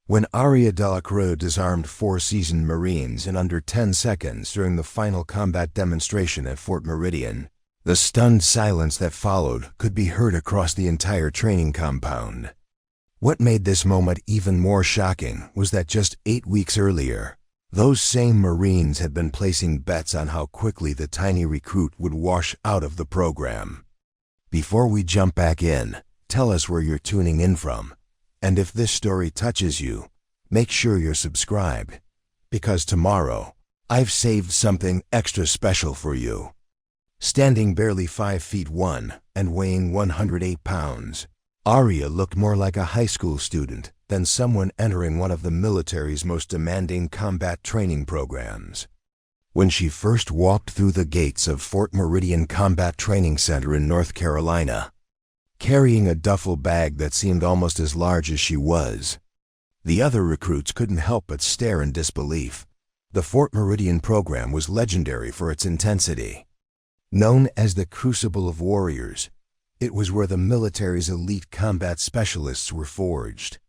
When Aria Delacroix disarmed 4 seasoned Marines in under 10 seconds during the final combat demonstration at Fort Meridian, the stunned silence that followed could be heard across the entire training compound. What made this moment even more shocking was that just 8 weeks earlier, those same Marines had been placing bets on how quickly the tiny recruit would wash out of the program. Before we jump back in, tell us where you're tuning in from. And if this story touches you, make sure you're subscribed, because tomorrow, I've saved something extra special for you. Standing barely 5 feet 1 and weighing 108 pounds, Aria looked more like a high school student than someone entering one of the military's most demanding combat training programs. When she first walked through the gates of Fort Meridian Combat Training Center in North Carolina, carrying a duffel bag that seemed almost as large as she was, the other recruits couldn't help but stare in disbelief. The Fort Meridian program was legendary for its intensity. Known as the Crucible of Warriors, it was where the military's elite combat specialists were forged.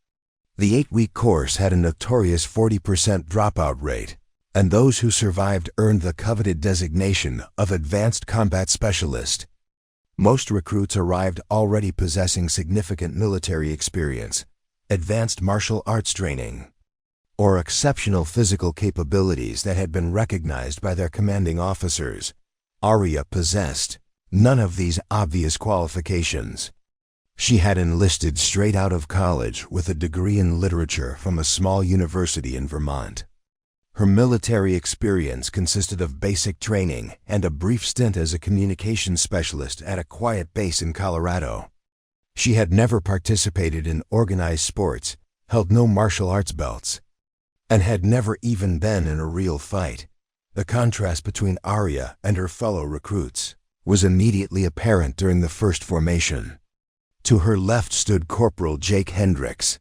The 8-week course had a notorious 40% dropout rate, and those who survived earned the coveted designation of Advanced Combat Specialist. Most recruits arrived already possessing significant military experience, advanced martial arts training, or exceptional physical capabilities that had been recognized by their commanding officers. Aria possessed none of these obvious qualifications. She had enlisted straight out of college with a degree in literature from a small university in Vermont. Her military experience consisted of basic training and a brief stint as a communications specialist at a quiet base in Colorado. She had never participated in organized sports, held no martial arts belts, and had never even been in a real fight. The contrast between Aria and her fellow recruits was immediately apparent during the first formation. To her left stood Corporal Jake Hendricks,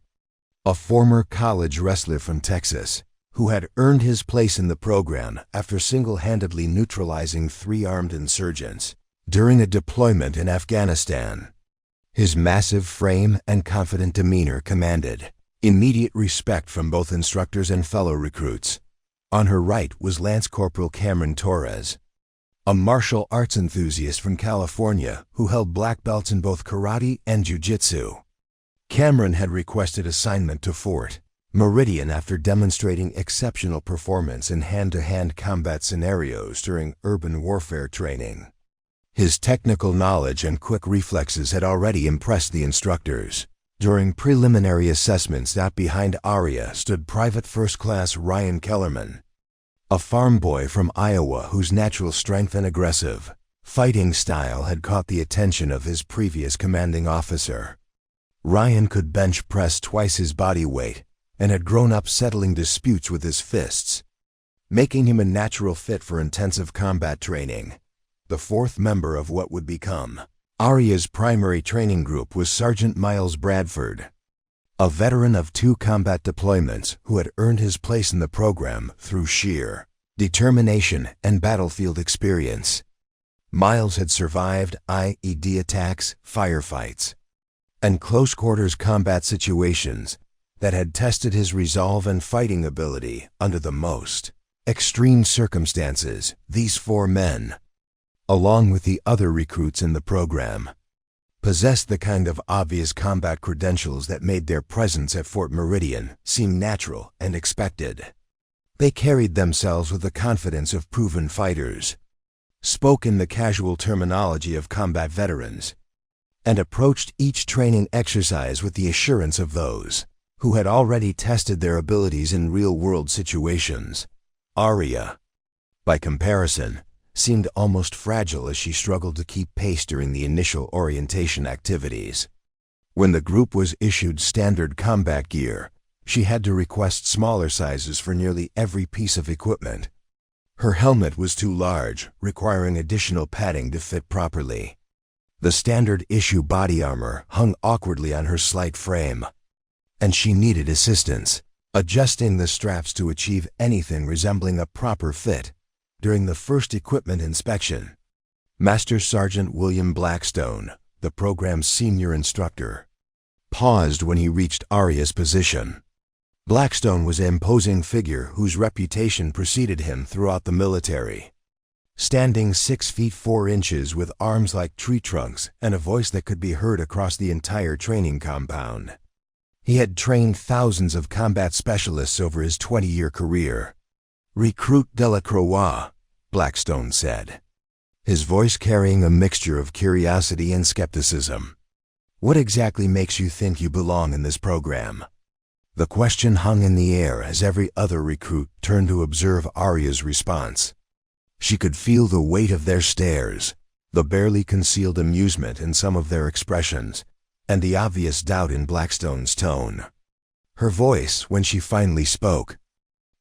a former college wrestler from Texas, who had earned his place in the program after single-handedly neutralizing 3 armed insurgents during a deployment in Afghanistan. His massive frame and confident demeanor commanded immediate respect from both instructors and fellow recruits. On her right was Lance Corporal Cameron Torres, a martial arts enthusiast from California who held black belts in both karate and jiu-jitsu. Cameron had requested assignment to Fort Meridian after demonstrating exceptional performance in hand-to-hand combat scenarios during urban warfare training. His technical knowledge and quick reflexes had already impressed the instructors. During preliminary assessments, behind Aria stood Private First Class Ryan Kellerman, a farm boy from Iowa whose natural strength and aggressive fighting style had caught the attention of his previous commanding officer. Ryan could bench press twice his body weight and had grown up settling disputes with his fists, making him a natural fit for intensive combat training. The 4th member of what would become Aria's primary training group was Sergeant Miles Bradford, a veteran of 2 combat deployments who had earned his place in the program through sheer determination and battlefield experience. Miles had survived IED attacks, firefights, and close-quarters combat situations that had tested his resolve and fighting ability under the most extreme circumstances. These 4 men, along with the other recruits in the program, possessed the kind of obvious combat credentials that made their presence at Fort Meridian seem natural and expected. They carried themselves with the confidence of proven fighters, spoke in the casual terminology of combat veterans, and approached each training exercise with the assurance of those who had already tested their abilities in real-world situations. Aria, by comparison, seemed almost fragile as she struggled to keep pace during the initial orientation activities. When the group was issued standard combat gear, she had to request smaller sizes for nearly every piece of equipment. Her helmet was too large, requiring additional padding to fit properly. The standard issue body armor hung awkwardly on her slight frame, and she needed assistance adjusting the straps to achieve anything resembling a proper fit. During the first equipment inspection, Master Sergeant William Blackstone, the program's senior instructor, paused when he reached Aria's position. Blackstone was an imposing figure whose reputation preceded him throughout the military. Standing 6 feet 4 inches with arms like tree trunks and a voice that could be heard across the entire training compound. He had trained thousands of combat specialists over his 20-year career. "Recruit Delacroix," Blackstone said, his voice carrying a mixture of curiosity and skepticism. "What exactly makes you think you belong in this program?" The question hung in the air as every other recruit turned to observe Aria's response. She could feel the weight of their stares, the barely concealed amusement in some of their expressions, and the obvious doubt in Blackstone's tone. Her voice, when she finally spoke,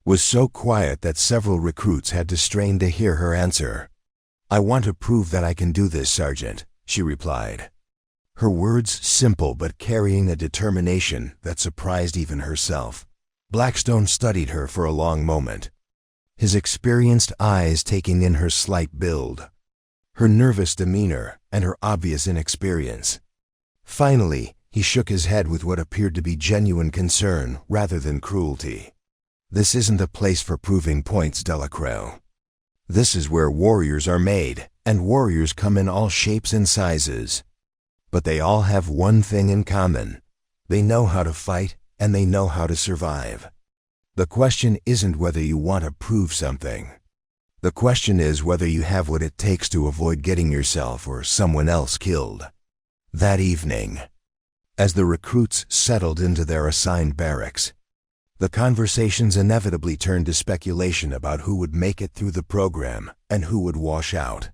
was so quiet that several recruits had to strain to hear her answer. "I want to prove that I can do this, Sergeant," she replied. Her words simple but carrying a determination that surprised even herself. Blackstone studied her for a long moment, his experienced eyes taking in her slight build, her nervous demeanor, and her obvious inexperience. Finally, he shook his head with what appeared to be genuine concern rather than cruelty. "This isn't a place for proving points, Delacroix. This is where warriors are made, and warriors come in all shapes and sizes. But they all have one thing in common. They know how to fight, and they know how to survive. The question isn't whether you want to prove something. The question is whether you have what it takes to avoid getting yourself or someone else killed." That evening, as the recruits settled into their assigned barracks, the conversations inevitably turned to speculation about who would make it through the program and who would wash out.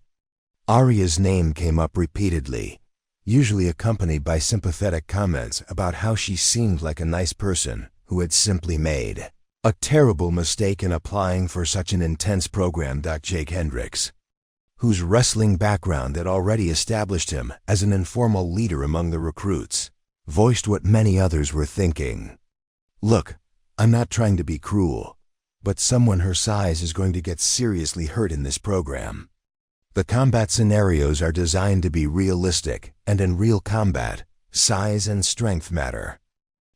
Aria's name came up repeatedly, usually accompanied by sympathetic comments about how she seemed like a nice person who had simply made a terrible mistake in applying for such an intense program. Jake Hendricks, whose wrestling background had already established him as an informal leader among the recruits, voiced what many others were thinking. "Look, I'm not trying to be cruel, but someone her size is going to get seriously hurt in this program. The combat scenarios are designed to be realistic, and in real combat, size and strength matter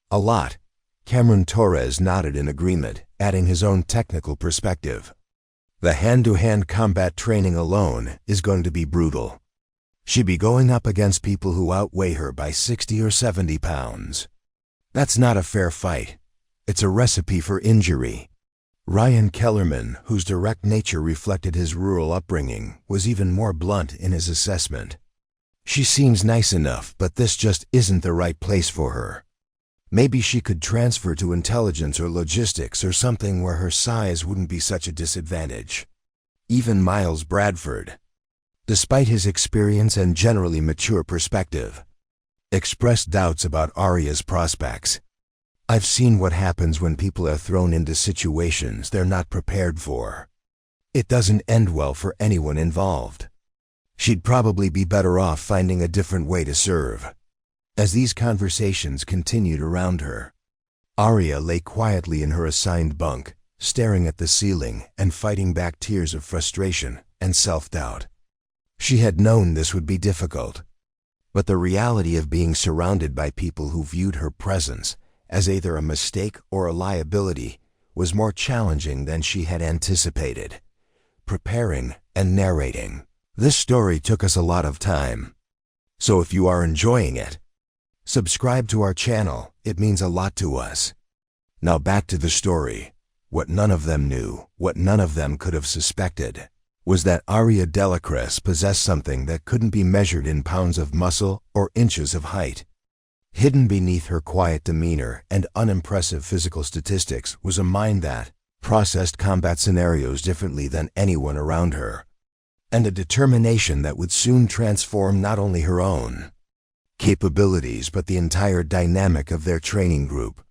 a lot." Cameron Torres nodded in agreement, adding his own technical perspective. "The hand-to-hand combat training alone is going to be brutal. She'd be going up against people who outweigh her by 60 or 70 pounds. That's not a fair fight. It's a recipe for injury." Ryan Kellerman, whose direct nature reflected his rural upbringing, was even more blunt in his assessment. "She seems nice enough, but this just isn't the right place for her. Maybe she could transfer to intelligence or logistics or something where her size wouldn't be such a disadvantage." Even Miles Bradford, despite his experience and generally mature perspective, expressed doubts about Aria's prospects. "I've seen what happens when people are thrown into situations they're not prepared for. It doesn't end well for anyone involved. She'd probably be better off finding a different way to serve." As these conversations continued around her, Aria lay quietly in her assigned bunk, staring at the ceiling and fighting back tears of frustration and self-doubt. She had known this would be difficult, but the reality of being surrounded by people who viewed her presence as either a mistake or a liability was more challenging than she had anticipated. Preparing and narrating this story took us a lot of time. So if you are enjoying it, subscribe to our channel. It means a lot to us. Now back to the story. What none of them knew, what none of them could have suspected, was that Aria Delacroix possessed something that couldn't be measured in pounds of muscle or inches of height. Hidden beneath her quiet demeanor and unimpressive physical statistics was a mind that processed combat scenarios differently than anyone around her, and a determination that would soon transform not only her own capabilities but the entire dynamic of their training group.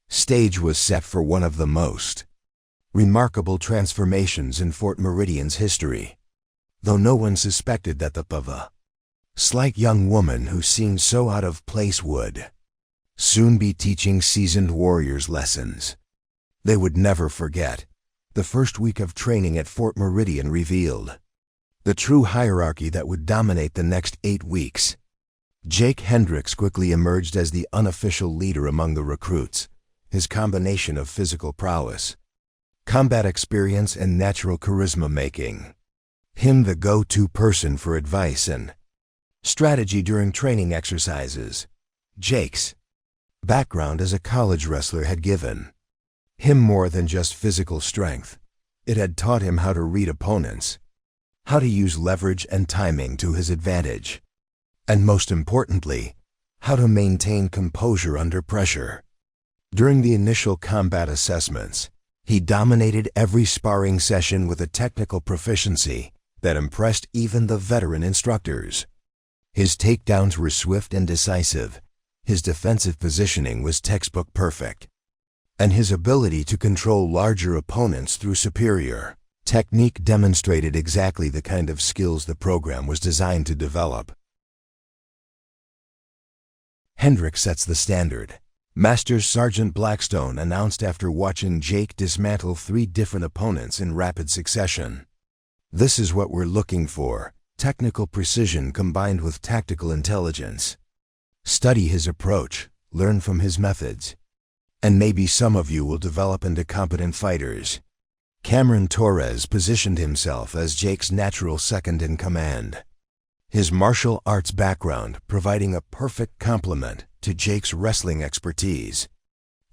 Stage was set for one of the most remarkable transformations in Fort Meridian's history, though no one suspected that the slight young woman who seemed so out of place would soon be teaching seasoned warriors lessons they would never forget. The first week of training at Fort Meridian revealed the true hierarchy that would dominate the next 8 weeks. Jake Hendricks quickly emerged as the unofficial leader among the recruits, his combination of physical prowess, combat experience, and natural charisma making him the go-to person for advice and strategy during training exercises. Jake's background as a college wrestler had given him more than just physical strength. It had taught him how to read opponents, how to use leverage and timing to his advantage, and most importantly, how to maintain composure under pressure. During the initial combat assessments, he dominated every sparring session with a technical proficiency that impressed even the veteran instructors. His takedowns were swift and decisive, his defensive positioning was textbook perfect, and his ability to control larger opponents through superior technique demonstrated exactly the kind of skills the program was designed to develop. Hendrick sets the standard, Master Sergeant Blackstone announced after watching Jake dismantle 3 different opponents in rapid succession. This is what we're looking for, technical precision combined with tactical intelligence. Study his approach, learn from his methods, and maybe some of you will develop into competent fighters. Cameron Torres positioned himself as Jake's natural second in command, his martial arts background providing a perfect complement to Jake's wrestling expertise.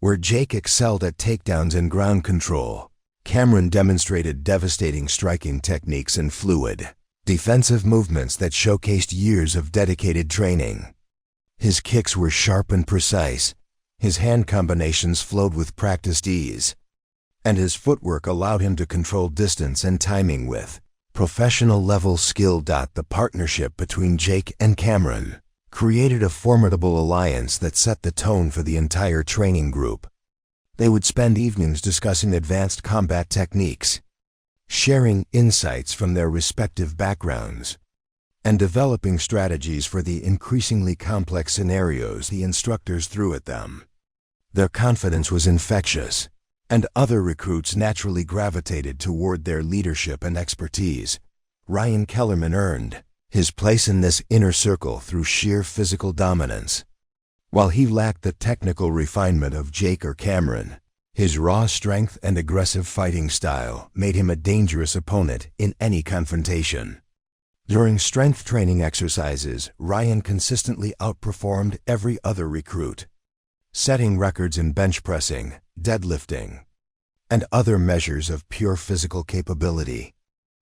Where Jake excelled at takedowns and ground control, Cameron demonstrated devastating striking techniques and fluid, defensive movements that showcased years of dedicated training. His kicks were sharp and precise, his hand combinations flowed with practiced ease, and his footwork allowed him to control distance and timing with professional-level skill. The partnership between Jake and Cameron created a formidable alliance that set the tone for the entire training group. They would spend evenings discussing advanced combat techniques, sharing insights from their respective backgrounds, and developing strategies for the increasingly complex scenarios the instructors threw at them. Their confidence was infectious, and other recruits naturally gravitated toward their leadership and expertise. Ryan Kellerman earned his place in this inner circle through sheer physical dominance. While he lacked the technical refinement of Jake or Cameron, his raw strength and aggressive fighting style made him a dangerous opponent in any confrontation. During strength training exercises, Ryan consistently outperformed every other recruit, setting records in bench pressing, deadlifting, and other measures of pure physical capability.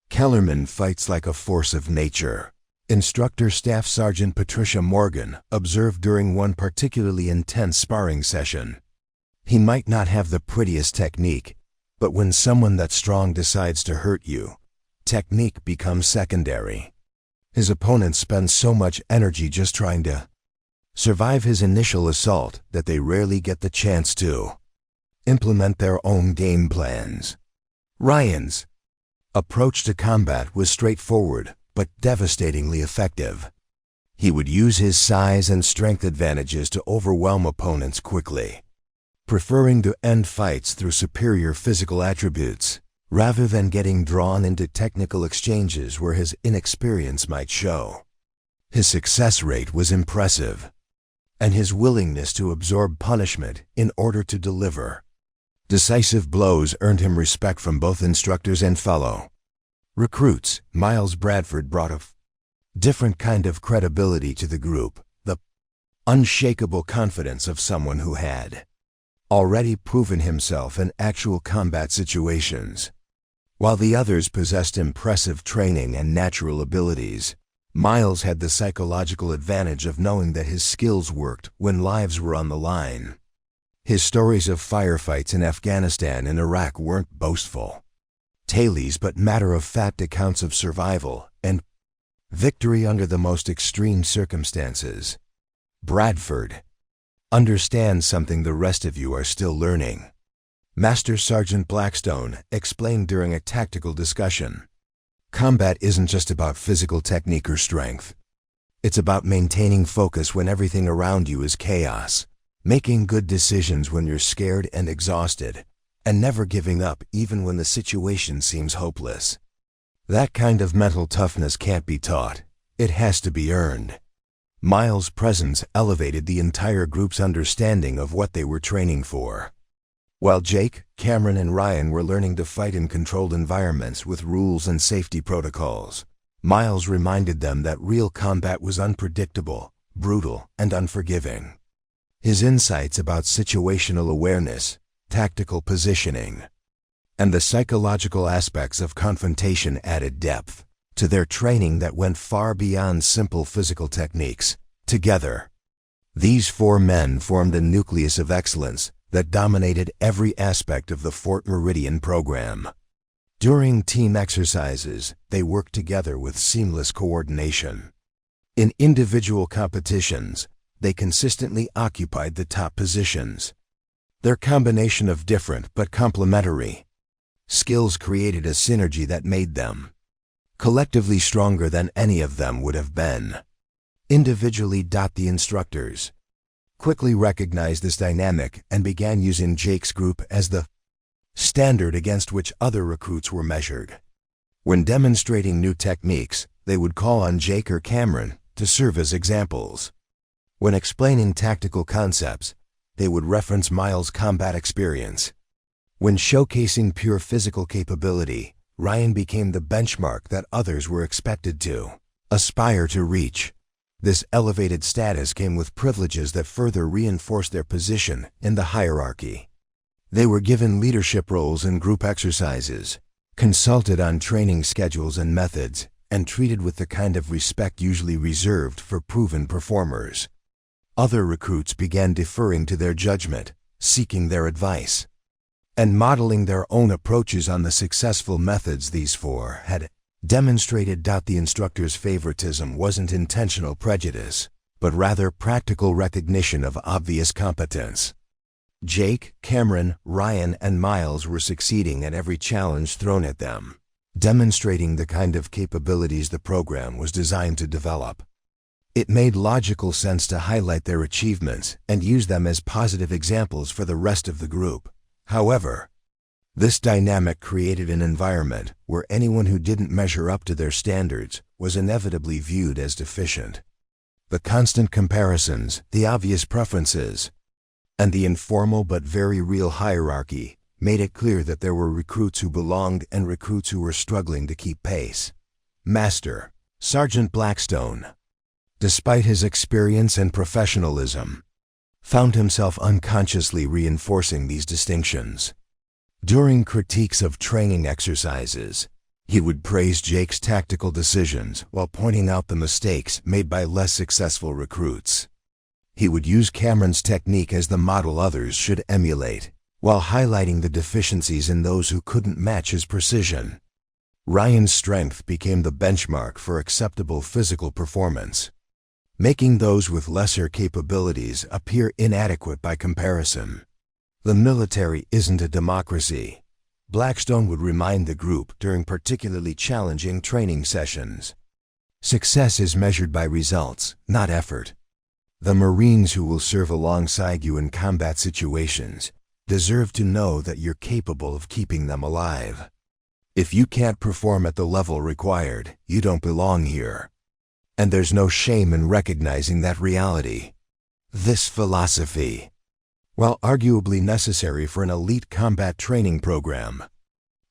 Kellerman fights like a force of nature. Instructor Staff Sergeant Patricia Morgan observed during one particularly intense sparring session. He might not have the prettiest technique, but when someone that strong decides to hurt you, technique becomes secondary. His opponents spend so much energy just trying to survive his initial assault that they rarely get the chance to implement their own game plans. Ryan's approach to combat was straightforward but devastatingly effective. He would use his size and strength advantages to overwhelm opponents quickly, preferring to end fights through superior physical attributes rather than getting drawn into technical exchanges where his inexperience might show. His success rate was impressive, and his willingness to absorb punishment in order to deliver decisive blows earned him respect from both instructors and fellow recruits. Miles Bradford brought a different kind of credibility to the group, the unshakable confidence of someone who had already proven himself in actual combat situations. While the others possessed impressive training and natural abilities, Miles had the psychological advantage of knowing that his skills worked when lives were on the line. His stories of firefights in Afghanistan and Iraq weren't boastful tales but matter-of-fact accounts of survival and victory under the most extreme circumstances. Bradford understands something the rest of you are still learning, Master Sergeant Blackstone explained during a tactical discussion. Combat isn't just about physical technique or strength. It's about maintaining focus when everything around you is chaos, making good decisions when you're scared and exhausted, and never giving up even when the situation seems hopeless. That kind of mental toughness can't be taught. It has to be earned. Miles' presence elevated the entire group's understanding of what they were training for. While Jake, Cameron, and Ryan were learning to fight in controlled environments with rules and safety protocols, Miles reminded them that real combat was unpredictable, brutal, and unforgiving. His insights about situational awareness, tactical positioning, and the psychological aspects of confrontation added depth to their training that went far beyond simple physical techniques. Together, these 4 men formed a nucleus of excellence that dominated every aspect of the Fort Meridian program. During team exercises, they worked together with seamless coordination. In individual competitions, they consistently occupied the top positions. Their combination of different but complementary skills created a synergy that made them collectively stronger than any of them would have been individually. The instructors quickly recognized this dynamic and began using Jake's group as the standard against which other recruits were measured. When demonstrating new techniques, they would call on Jake or Cameron to serve as examples. When explaining tactical concepts, they would reference Miles' combat experience. When showcasing pure physical capability, Ryan became the benchmark that others were expected to aspire to reach. This elevated status came with privileges that further reinforced their position in the hierarchy. They were given leadership roles in group exercises, consulted on training schedules and methods, and treated with the kind of respect usually reserved for proven performers. Other recruits began deferring to their judgment, seeking their advice, and modeling their own approaches on the successful methods these 4 had demonstrated. The instructor's favoritism wasn't intentional prejudice, but rather practical recognition of obvious competence. Jake, Cameron, Ryan, and Miles were succeeding at every challenge thrown at them, demonstrating the kind of capabilities the program was designed to develop. It made logical sense to highlight their achievements and use them as positive examples for the rest of the group. However, this dynamic created an environment where anyone who didn't measure up to their standards was inevitably viewed as deficient. The constant comparisons, the obvious preferences, and the informal but very real hierarchy made it clear that there were recruits who belonged and recruits who were struggling to keep pace. Master Sergeant Blackstone, despite his experience and professionalism, found himself unconsciously reinforcing these distinctions. During critiques of training exercises, he would praise Jake's tactical decisions while pointing out the mistakes made by less successful recruits. He would use Cameron's technique as the model others should emulate, while highlighting the deficiencies in those who couldn't match his precision. Ryan's strength became the benchmark for acceptable physical performance, making those with lesser capabilities appear inadequate by comparison. The military isn't a democracy, Blackstone would remind the group during particularly challenging training sessions. Success is measured by results, not effort. The Marines who will serve alongside you in combat situations deserve to know that you're capable of keeping them alive. If you can't perform at the level required, you don't belong here. And there's no shame in recognizing that reality. This philosophy, while arguably necessary for an elite combat training program,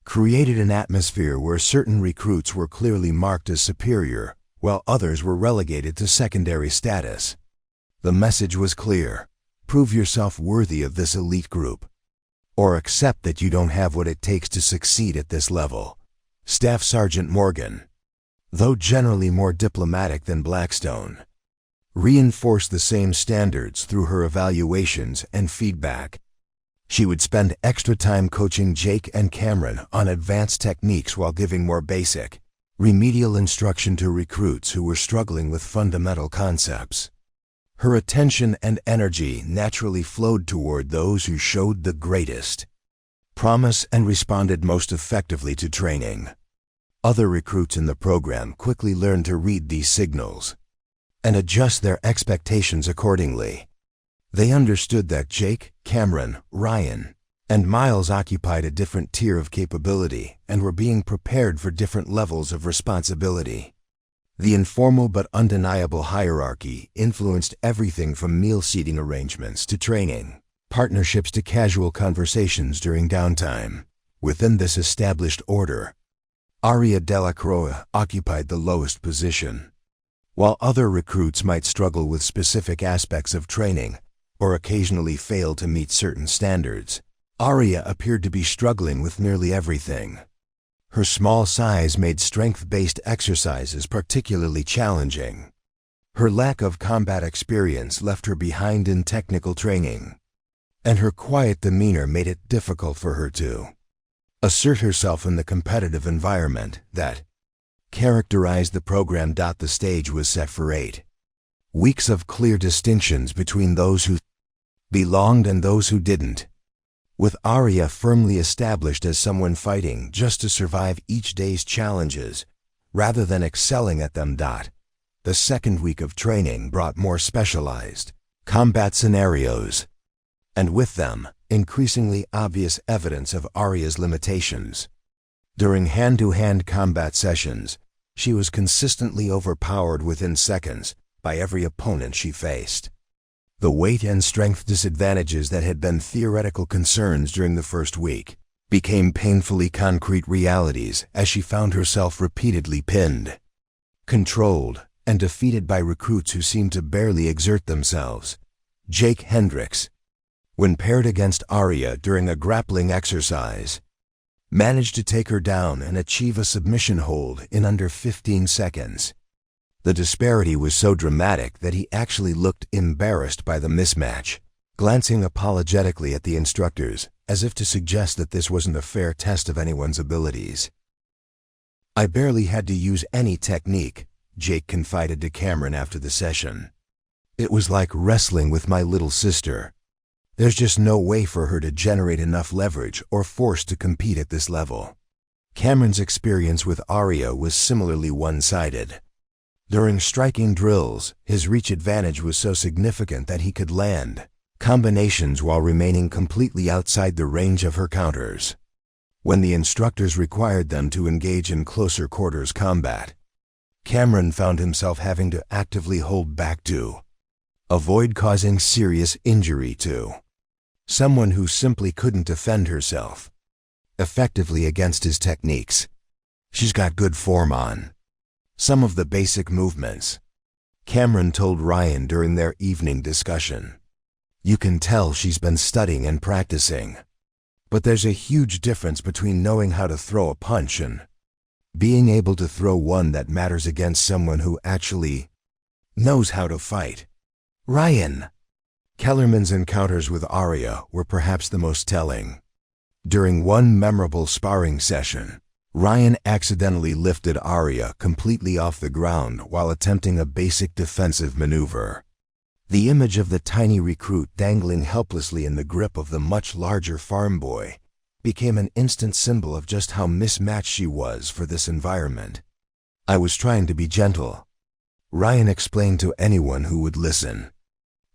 created an atmosphere where certain recruits were clearly marked as superior, while others were relegated to secondary status. The message was clear: prove yourself worthy of this elite group, or accept that you don't have what it takes to succeed at this level. Staff Sergeant Morgan, though generally more diplomatic than Blackstone, reinforced the same standards through her evaluations and feedback. She would spend extra time coaching Jake and Cameron on advanced techniques while giving more basic, remedial instruction to recruits who were struggling with fundamental concepts. Her attention and energy naturally flowed toward those who showed the greatest promise and responded most effectively to training. Other recruits in the program quickly learned to read these signals and adjust their expectations accordingly. They understood that Jake, Cameron, Ryan, and Miles occupied a different tier of capability and were being prepared for different levels of responsibility. The informal but undeniable hierarchy influenced everything from meal seating arrangements to training partnerships to casual conversations during downtime. Within this established order, Aria Delacroix occupied the lowest position. While other recruits might struggle with specific aspects of training or occasionally fail to meet certain standards, Aria appeared to be struggling with nearly everything. Her small size made strength-based exercises particularly challenging. Her lack of combat experience left her behind in technical training, and her quiet demeanor made it difficult for her to assert herself in the competitive environment that characterized the program. The stage was set for 8 weeks of clear distinctions between those who belonged and those who didn't, with Aria firmly established as someone fighting just to survive each day's challenges rather than excelling at them. The second week of training brought more specialized combat scenarios, and with them, increasingly obvious evidence of Aria's limitations. During hand-to-hand combat sessions, she was consistently overpowered within seconds by every opponent she faced. The weight and strength disadvantages that had been theoretical concerns during the first week became painfully concrete realities as she found herself repeatedly pinned, controlled, and defeated by recruits who seemed to barely exert themselves. Jake Hendricks, when paired against Aria during a grappling exercise, managed to take her down and achieve a submission hold in under 15 seconds. The disparity was so dramatic that he actually looked embarrassed by the mismatch, glancing apologetically at the instructors as if to suggest that this wasn't a fair test of anyone's abilities. "I barely had to use any technique," Jake confided to Cameron after the session. "It was like wrestling with my little sister. There's just no way for her to generate enough leverage or force to compete at this level." Cameron's experience with Aria was similarly one-sided. During striking drills, his reach advantage was so significant that he could land combinations while remaining completely outside the range of her counters. When the instructors required them to engage in closer quarters combat, Cameron found himself having to actively hold back to avoid causing serious injury to someone who simply couldn't defend herself effectively against his techniques. "She's got good form on some of the basic movements," Cameron told Ryan during their evening discussion. "You can tell she's been studying and practicing. But there's a huge difference between knowing how to throw a punch and being able to throw one that matters against someone who actually knows how to fight." Ryan Kellerman's encounters with Aria were perhaps the most telling. During one memorable sparring session, Ryan accidentally lifted Aria completely off the ground while attempting a basic defensive maneuver. The image of the tiny recruit dangling helplessly in the grip of the much larger farm boy became an instant symbol of just how mismatched she was for this environment. "I was trying to be gentle," Ryan explained to anyone who would listen.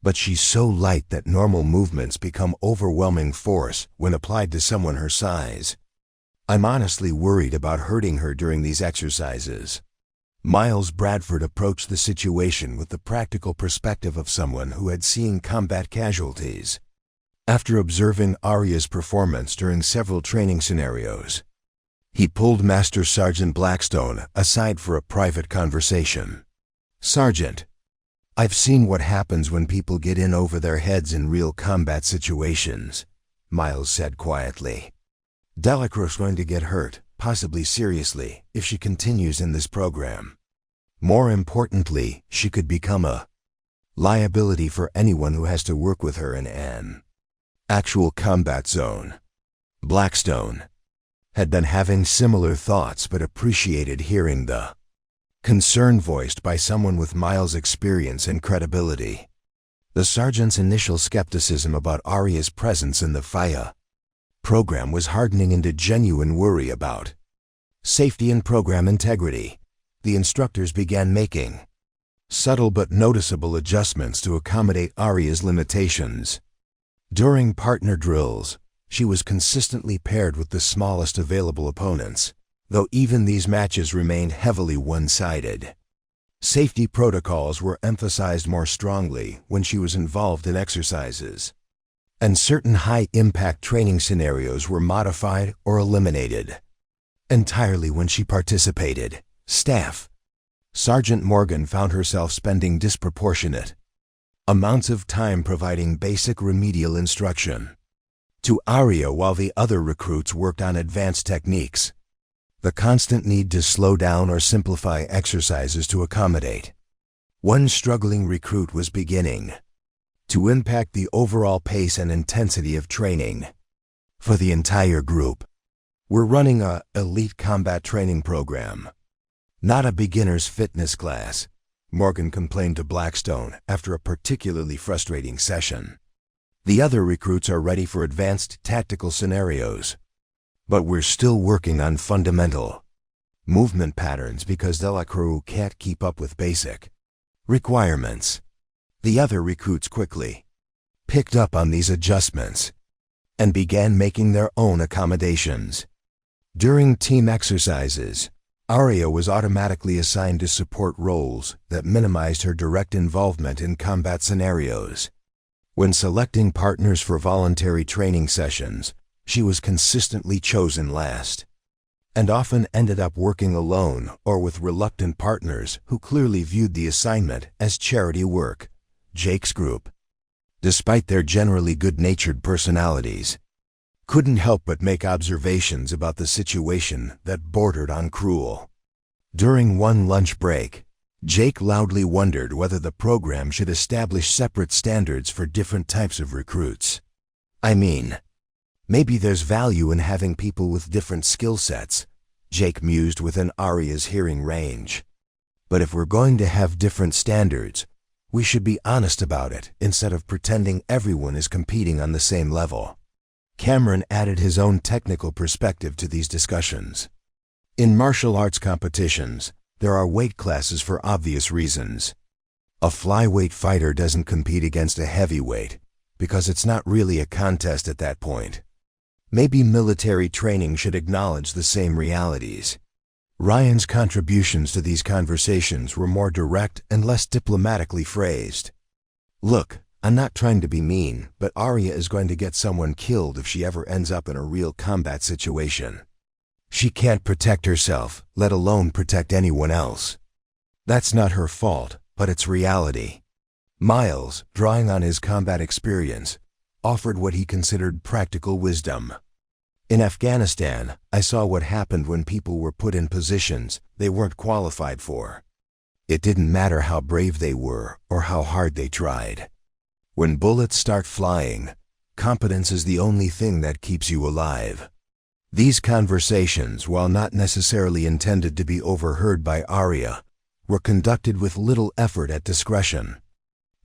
"But she's so light that normal movements become overwhelming force when applied to someone her size. I'm honestly worried about hurting her during these exercises." Miles Bradford approached the situation with the practical perspective of someone who had seen combat casualties. After observing Aria's performance during several training scenarios, he pulled Master Sergeant Blackstone aside for a private conversation. "Sergeant, I've seen what happens when people get in over their heads in real combat situations," Miles said quietly. "Delacroix's going to get hurt, possibly seriously, if she continues in this program. More importantly, she could become a liability for anyone who has to work with her in an actual combat zone." Blackstone had been having similar thoughts but appreciated hearing the concern voiced by someone with Miles' experience and credibility. The sergeant's initial skepticism about Aria's presence in the FIA program was hardening into genuine worry about safety and program integrity. The instructors began making subtle but noticeable adjustments to accommodate Aria's limitations. During partner drills, she was consistently paired with the smallest available opponents, though even these matches remained heavily one-sided. Safety protocols were emphasized more strongly when she was involved in exercises. and certain high-impact training scenarios were modified or eliminated. Entirely when she participated, Staff Sergeant Morgan found herself spending disproportionate amounts of time providing basic remedial instruction to Aria while the other recruits worked on advanced techniques. The constant need to slow down or simplify exercises to accommodate one struggling recruit was beginning to impact the overall pace and intensity of training for the entire group. We're running a elite combat training program, not a beginner's fitness class, Morgan complained to Blackstone after a particularly frustrating session. The other recruits are ready for advanced tactical scenarios, but we're still working on fundamental movement patterns because Delacroix can't keep up with basic requirements. The other recruits quickly picked up on these adjustments and began making their own accommodations. During team exercises, Aria was automatically assigned to support roles that minimized her direct involvement in combat scenarios. When selecting partners for voluntary training sessions, she was consistently chosen last, and often ended up working alone or with reluctant partners who clearly viewed the assignment as charity work. Jake's group, despite their generally good-natured personalities, couldn't help but make observations about the situation that bordered on cruel. During one lunch break, Jake loudly wondered whether the program should establish separate standards for different types of recruits. I mean, maybe there's value in having people with different skill sets, Jake mused within Aria's hearing range. But if we're going to have different standards, we should be honest about it instead of pretending everyone is competing on the same level. Cameron added his own technical perspective to these discussions. In martial arts competitions, there are weight classes for obvious reasons. A flyweight fighter doesn't compete against a heavyweight because it's not really a contest at that point. Maybe military training should acknowledge the same realities. Ryan's contributions to these conversations were more direct and less diplomatically phrased. Look, I'm not trying to be mean, but Aria is going to get someone killed if she ever ends up in a real combat situation. She can't protect herself, let alone protect anyone else. That's not her fault, but it's reality. Miles, drawing on his combat experience, offered what he considered practical wisdom. In Afghanistan, I saw what happened when people were put in positions they weren't qualified for. It didn't matter how brave they were or how hard they tried. When bullets start flying, competence is the only thing that keeps you alive. These conversations, while not necessarily intended to be overheard by Aria, were conducted with little effort at discretion.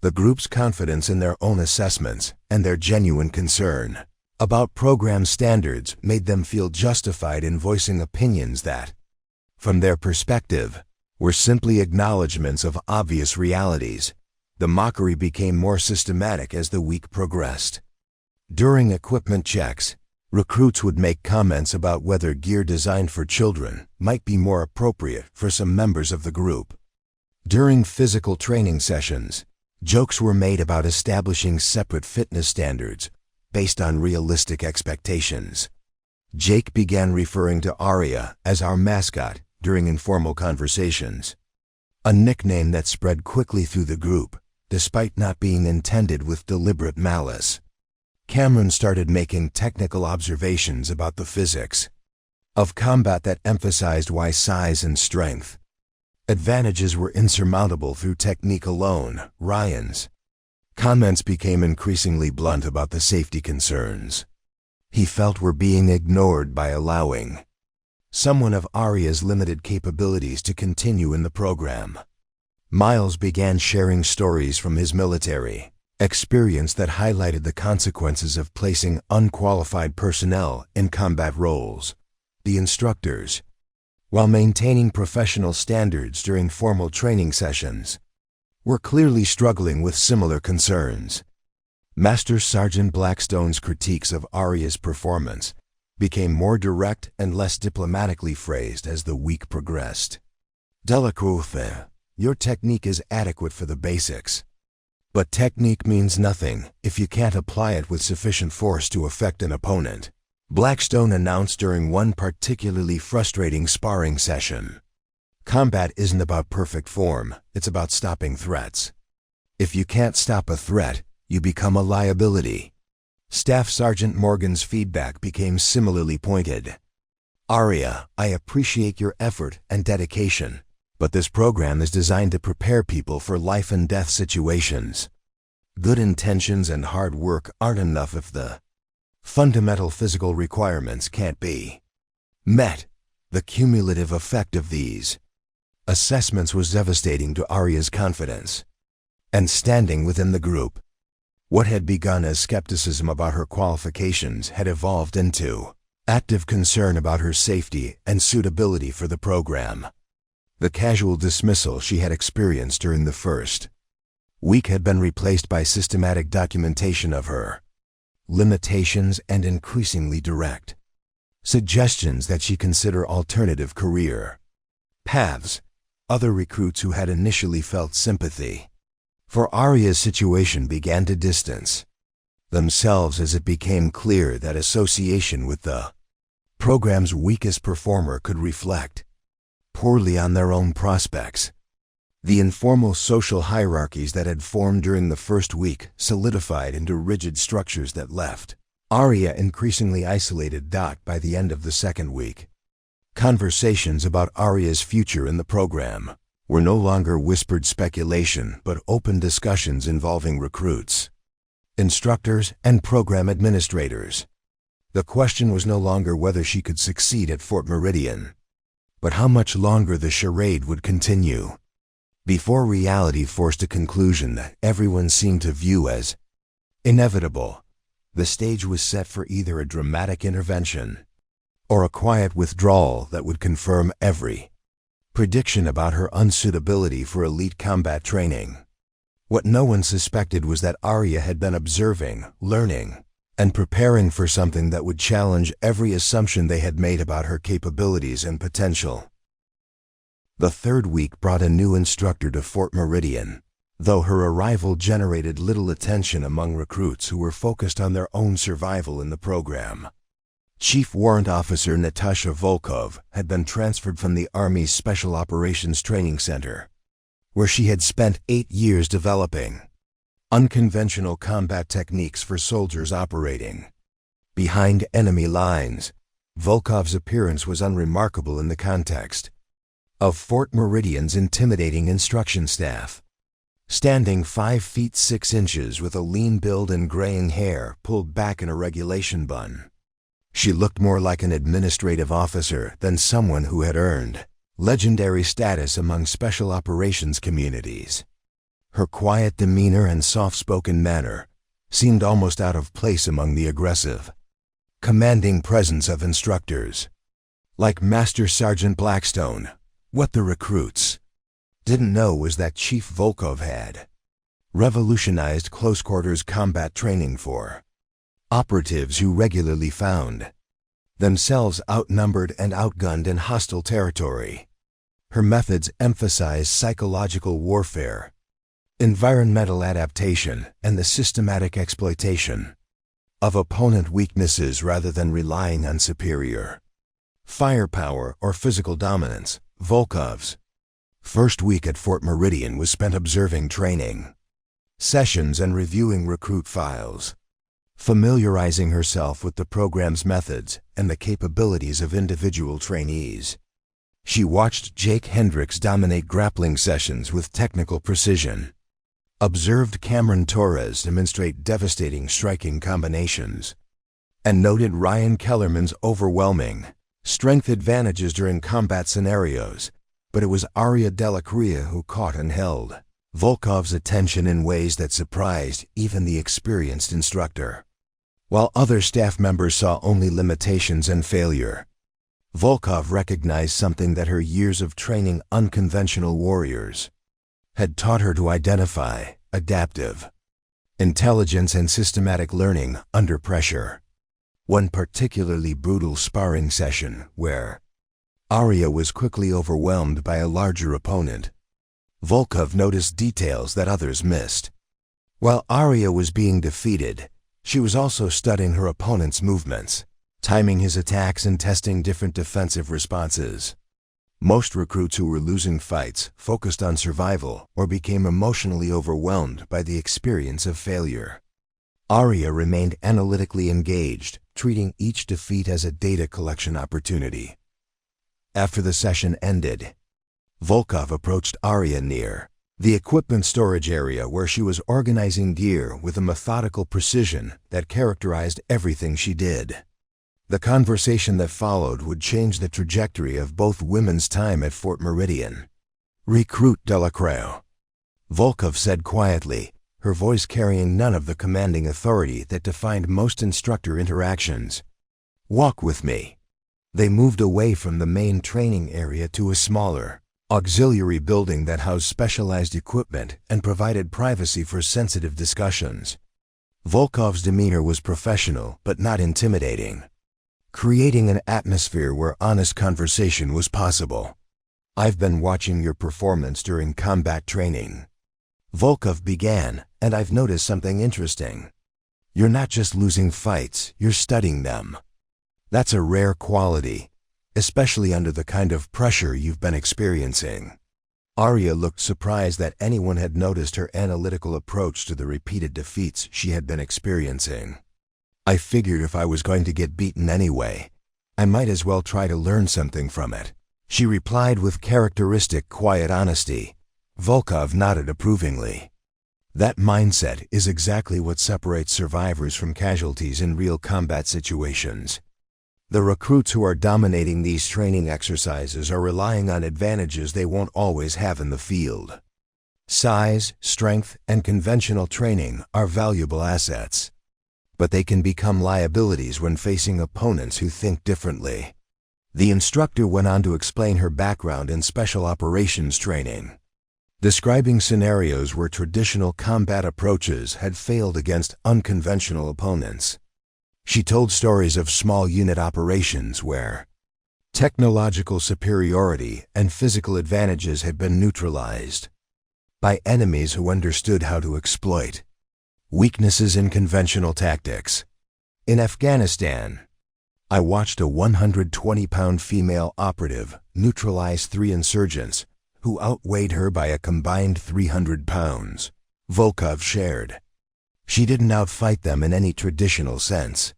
The group's confidence in their own assessments and their genuine concern about program standards made them feel justified in voicing opinions that, from their perspective, were simply acknowledgments of obvious realities. The mockery became more systematic as the week progressed. During equipment checks, recruits would make comments about whether gear designed for children might be more appropriate for some members of the group. During physical training sessions, jokes were made about establishing separate fitness standards based on realistic expectations. Jake began referring to Aria as our mascot during informal conversations, a nickname that spread quickly through the group, despite not being intended with deliberate malice. Cameron started making technical observations about the physics of combat that emphasized why size and strength advantages were insurmountable through technique alone. Ryan's comments became increasingly blunt about the safety concerns he felt were being ignored by allowing someone of Aria's limited capabilities to continue in the program. Miles began sharing stories from his military experience that highlighted the consequences of placing unqualified personnel in combat roles. The instructors, while maintaining professional standards during formal training sessions, were clearly struggling with similar concerns. Master Sergeant Blackstone's critiques of Aria's performance became more direct and less diplomatically phrased as the week progressed. Delacroix, your technique is adequate for the basics, But technique means nothing if you can't apply it with sufficient force to affect an opponent, Blackstone announced during one particularly frustrating sparring session. Combat isn't about perfect form, it's about stopping threats. If you can't stop a threat, you become a liability. Staff Sergeant Morgan's feedback became similarly pointed. Aria, I appreciate your effort and dedication, but this program is designed to prepare people for life and death situations. Good intentions and hard work aren't enough if the fundamental physical requirements can't be met. The cumulative effect of these assessments was devastating to Aria's confidence and standing within the group. What had begun as skepticism about her qualifications had evolved into active concern about her safety and suitability for the program. The casual dismissal she had experienced during the first week had been replaced by systematic documentation of her limitations and increasingly direct suggestions that she consider alternative career paths. Other recruits who had initially felt sympathy for Aria's situation began to distance themselves as it became clear that association with the program's weakest performer could reflect poorly on their own prospects. The informal social hierarchies that had formed during the first week solidified into rigid structures that left Aria increasingly isolated. By the end of the second week, conversations about Aria's future in the program were no longer whispered speculation but open discussions involving recruits, instructors, and program administrators. The question was no longer whether she could succeed at Fort Meridian, but how much longer the charade would continue before reality forced a conclusion that everyone seemed to view as inevitable. The stage was set for either a dramatic intervention or a quiet withdrawal that would confirm every prediction about her unsuitability for elite combat training. What no one suspected was that Aria had been observing, learning, and preparing for something that would challenge every assumption they had made about her capabilities and potential. The third week brought a new instructor to Fort Meridian, though her arrival generated little attention among recruits who were focused on their own survival in the program. Chief Warrant Officer Natasha Volkov had been transferred from the Army's Special Operations Training Center, where she had spent 8 years developing unconventional combat techniques for soldiers operating behind enemy lines. Volkov's appearance was unremarkable in the context of Fort Meridian's intimidating instruction staff. Standing 5 feet 6 inches with a lean build and graying hair pulled back in a regulation bun, she looked more like an administrative officer than someone who had earned legendary status among special operations communities. Her quiet demeanor and soft-spoken manner seemed almost out of place among the aggressive, commanding presence of instructors like Master Sergeant Blackstone. What the recruits didn't know was that Chief Volkov had revolutionized close-quarters combat training for operatives who regularly found themselves outnumbered and outgunned in hostile territory. Her methods emphasized psychological warfare, environmental adaptation, and the systematic exploitation of opponent weaknesses rather than relying on superior firepower or physical dominance. Volkov's first week at Fort Meridian was spent observing training sessions and reviewing recruit files, familiarizing herself with the program's methods and the capabilities of individual trainees. She watched Jake Hendricks dominate grappling sessions with technical precision, observed Cameron Torres demonstrate devastating striking combinations, and noted Ryan Kellerman's overwhelming strength advantages during combat scenarios. But it was Aria Delacroix who caught and held Volkov's attention in ways that surprised even the experienced instructor. While other staff members saw only limitations and failure, Volkov recognized something that her years of training unconventional warriors had taught her to identify: adaptive intelligence and systematic learning under pressure. One particularly brutal sparring session where Aria was quickly overwhelmed by a larger opponent, Volkov noticed details that others missed. While Aria was being defeated, she was also studying her opponent's movements, timing his attacks and testing different defensive responses. Most recruits who were losing fights focused on survival or became emotionally overwhelmed by the experience of failure. Aria remained analytically engaged, treating each defeat as a data collection opportunity. After the session ended, Volkov approached Aria near the equipment storage area where she was organizing gear with a methodical precision that characterized everything she did. The conversation that followed would change the trajectory of both women's time at Fort Meridian. "Recruit Delacroix," Volkov said quietly, her voice carrying none of the commanding authority that defined most instructor interactions. "Walk with me." They moved away from the main training area to a smaller, auxiliary building that housed specialized equipment and provided privacy for sensitive discussions. Volkov's demeanor was professional but not intimidating, creating an atmosphere where honest conversation was possible. "I've been watching your performance during combat training," Volkov began, "and I've noticed something interesting. You're not just losing fights, you're studying them. That's a rare quality, especially under the kind of pressure you've been experiencing." Aria looked surprised that anyone had noticed her analytical approach to the repeated defeats she had been experiencing. "I figured if I was going to get beaten anyway, I might as well try to learn something from it," she replied with characteristic quiet honesty. Volkov nodded approvingly. That mindset is exactly what separates survivors from casualties in real combat situations. The recruits who are dominating these training exercises are relying on advantages they won't always have in the field. Size, strength, and conventional training are valuable assets, but they can become liabilities when facing opponents who think differently. The instructor went on to explain her background in special operations training, describing scenarios where traditional combat approaches had failed against unconventional opponents. She told stories of small unit operations where technological superiority and physical advantages had been neutralized by enemies who understood how to exploit weaknesses in conventional tactics. In Afghanistan, I watched a 120-pound female operative neutralize 3 insurgents who outweighed her by a combined 300 pounds, Volkov shared. She didn't outfight them in any traditional sense.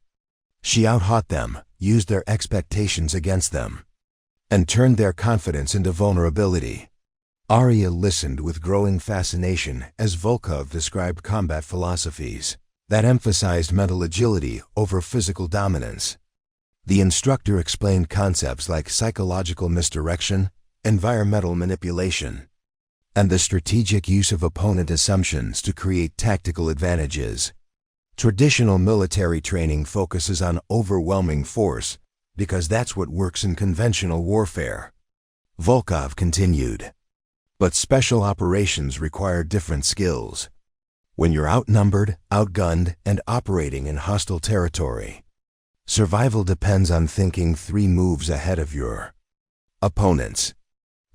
She outhought them, used their expectations against them, and turned their confidence into vulnerability. Aria listened with growing fascination as Volkov described combat philosophies that emphasized mental agility over physical dominance. The instructor explained concepts like psychological misdirection, environmental manipulation, and the strategic use of opponent assumptions to create tactical advantages. Traditional military training focuses on overwhelming force because that's what works in conventional warfare. Volkov continued. But special operations require different skills. When you're outnumbered, outgunned, and operating in hostile territory, survival depends on thinking 3 moves ahead of your opponents.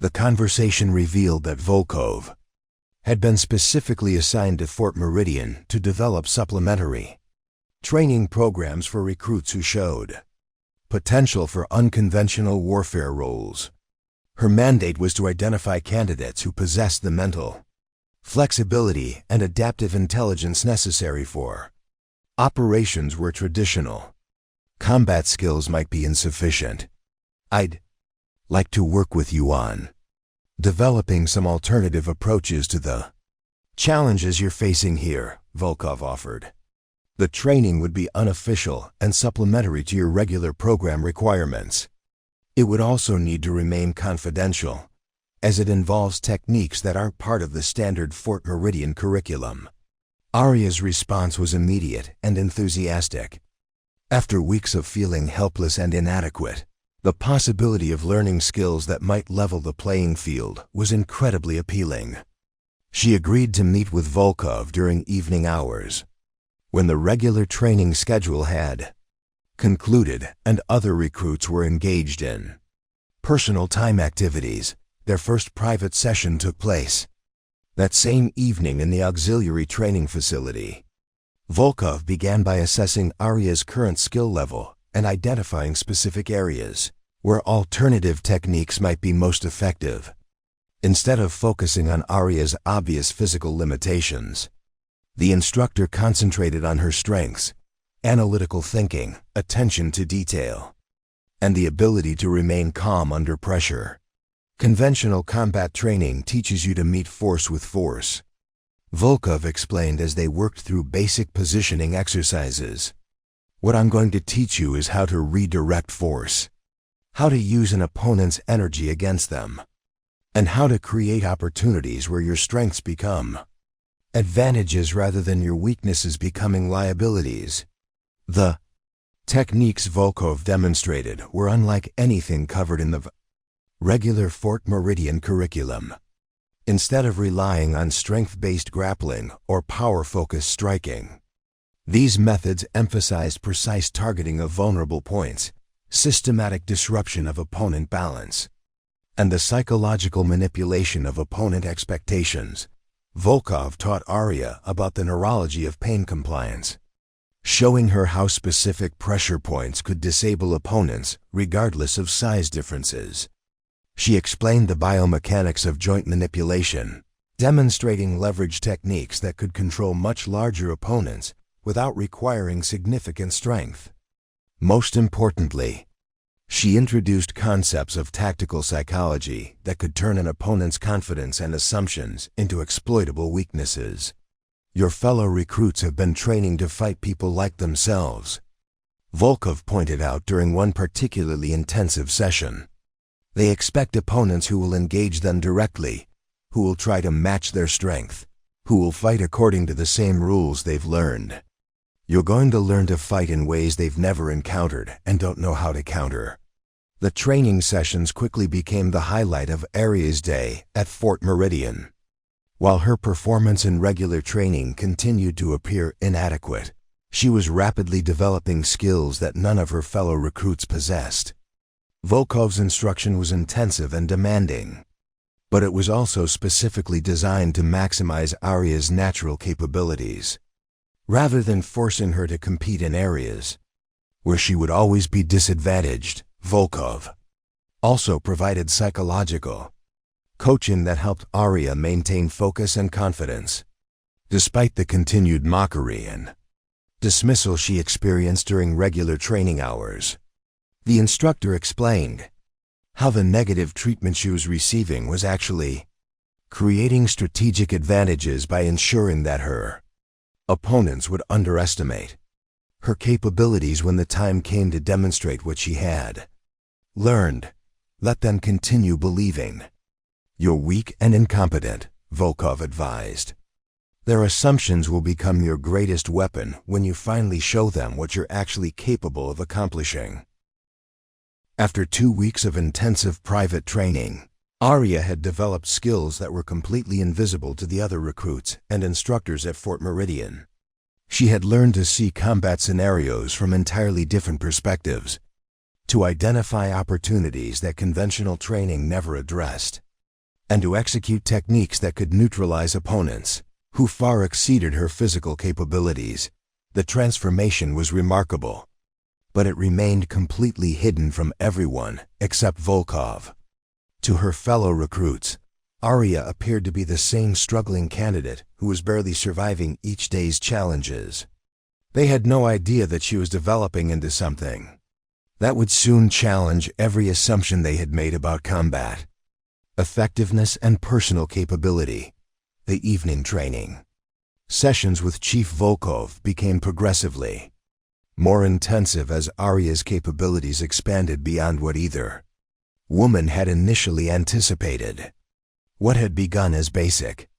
The conversation revealed that Volkov had been specifically assigned to Fort Meridian to develop supplementary training programs for recruits who showed potential for unconventional warfare roles. Her mandate was to identify candidates who possessed the mental flexibility and adaptive intelligence necessary for operations where traditional combat skills might be insufficient. "I'd like to work with you on developing some alternative approaches to the challenges you're facing here," Volkov offered. "The training would be unofficial and supplementary to your regular program requirements. It would also need to remain confidential, as it involves techniques that aren't part of the standard Fort Meridian curriculum." Aria's response was immediate and enthusiastic. After weeks of feeling helpless and inadequate, the possibility of learning skills that might level the playing field was incredibly appealing. She agreed to meet with Volkov during evening hours, when the regular training schedule had concluded and other recruits were engaged in personal time activities. Their first private session took place. That same evening in the auxiliary training facility, Volkov began by assessing Aria's current skill level and identifying specific areas where alternative techniques might be most effective. Instead of focusing on Aria's obvious physical limitations, the instructor concentrated on her strengths, analytical thinking, attention to detail, and the ability to remain calm under pressure. Conventional combat training teaches you to meet force with force, Volkov explained as they worked through basic positioning exercises. What I'm going to teach you is how to redirect force, how to use an opponent's energy against them, and how to create opportunities where your strengths become advantages rather than your weaknesses becoming liabilities. The techniques Volkov demonstrated were unlike anything covered in the regular Fort Meridian curriculum. Instead of relying on strength-based grappling or power-focused striking, these methods emphasized precise targeting of vulnerable points, systematic disruption of opponent balance, and the psychological manipulation of opponent expectations. Volkov taught Aria about the neurology of pain compliance, showing her how specific pressure points could disable opponents regardless of size differences. She explained the biomechanics of joint manipulation, demonstrating leverage techniques that could control much larger opponents without requiring significant strength. Most importantly, she introduced concepts of tactical psychology that could turn an opponent's confidence and assumptions into exploitable weaknesses. Your fellow recruits have been training to fight people like themselves, Volkov pointed out during one particularly intensive session. They expect opponents who will engage them directly, who will try to match their strength, who will fight according to the same rules they've learned. You're going to learn to fight in ways they've never encountered and don't know how to counter. The training sessions quickly became the highlight of Aria's day at Fort Meridian. While her performance in regular training continued to appear inadequate, she was rapidly developing skills that none of her fellow recruits possessed. Volkov's instruction was intensive and demanding, but it was also specifically designed to maximize Aria's natural capabilities, rather than forcing her to compete in areas where she would always be disadvantaged. Volkov also provided psychological coaching that helped Aria maintain focus and confidence, despite the continued mockery and dismissal she experienced during regular training hours. The instructor explained how the negative treatment she was receiving was actually creating strategic advantages by ensuring that her opponents would underestimate her capabilities when the time came to demonstrate what she had learned. Let them continue believing you're weak and incompetent, Volkov advised. Their assumptions will become your greatest weapon when you finally show them what you're actually capable of accomplishing. After 2 weeks of intensive private training, Aria had developed skills that were completely invisible to the other recruits and instructors at Fort Meridian. She had learned to see combat scenarios from entirely different perspectives, to identify opportunities that conventional training never addressed, and to execute techniques that could neutralize opponents who far exceeded her physical capabilities. The transformation was remarkable, but it remained completely hidden from everyone except Volkov. To her fellow recruits, Aria appeared to be the same struggling candidate who was barely surviving each day's challenges. They had no idea that she was developing into something that would soon challenge every assumption they had made about combat, effectiveness, and personal capability. The evening training sessions with Chief Volkov became progressively more intensive as Aria's capabilities expanded beyond what either woman had initially anticipated. What had begun as basic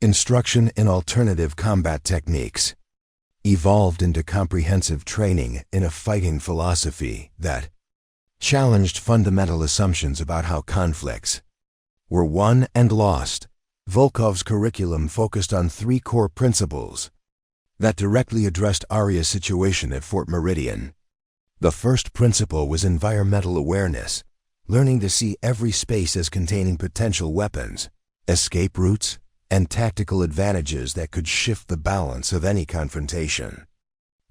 instruction in alternative combat techniques evolved into comprehensive training in a fighting philosophy that challenged fundamental assumptions about how conflicts were won and lost. Volkov's curriculum focused on 3 core principles that directly addressed Aria's situation at Fort Meridian. The first principle was environmental awareness, learning to see every space as containing potential weapons, escape routes, and tactical advantages that could shift the balance of any confrontation.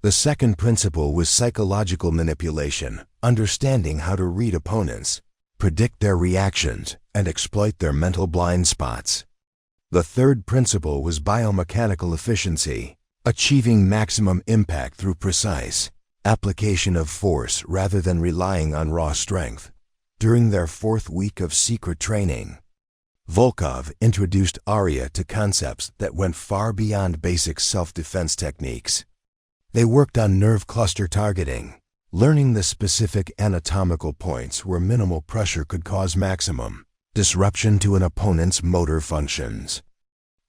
The second principle was psychological manipulation, understanding how to read opponents, predict their reactions, and exploit their mental blind spots. The third principle was biomechanical efficiency, achieving maximum impact through precise application of force rather than relying on raw strength. During their fourth week of secret training, Volkov introduced Aria to concepts that went far beyond basic self-defense techniques. They worked on nerve cluster targeting, learning the specific anatomical points where minimal pressure could cause maximum disruption to an opponent's motor functions.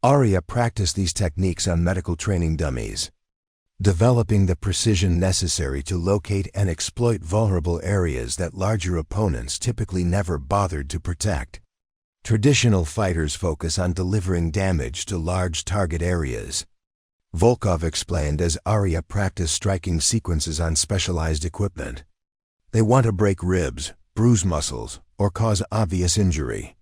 Aria practiced these techniques on medical training dummies, developing the precision necessary to locate and exploit vulnerable areas that larger opponents typically never bothered to protect. Traditional fighters focus on delivering damage to large target areas. Volkov explained as Aria practiced striking sequences on specialized equipment. They want to break ribs, bruise muscles, or cause obvious injury.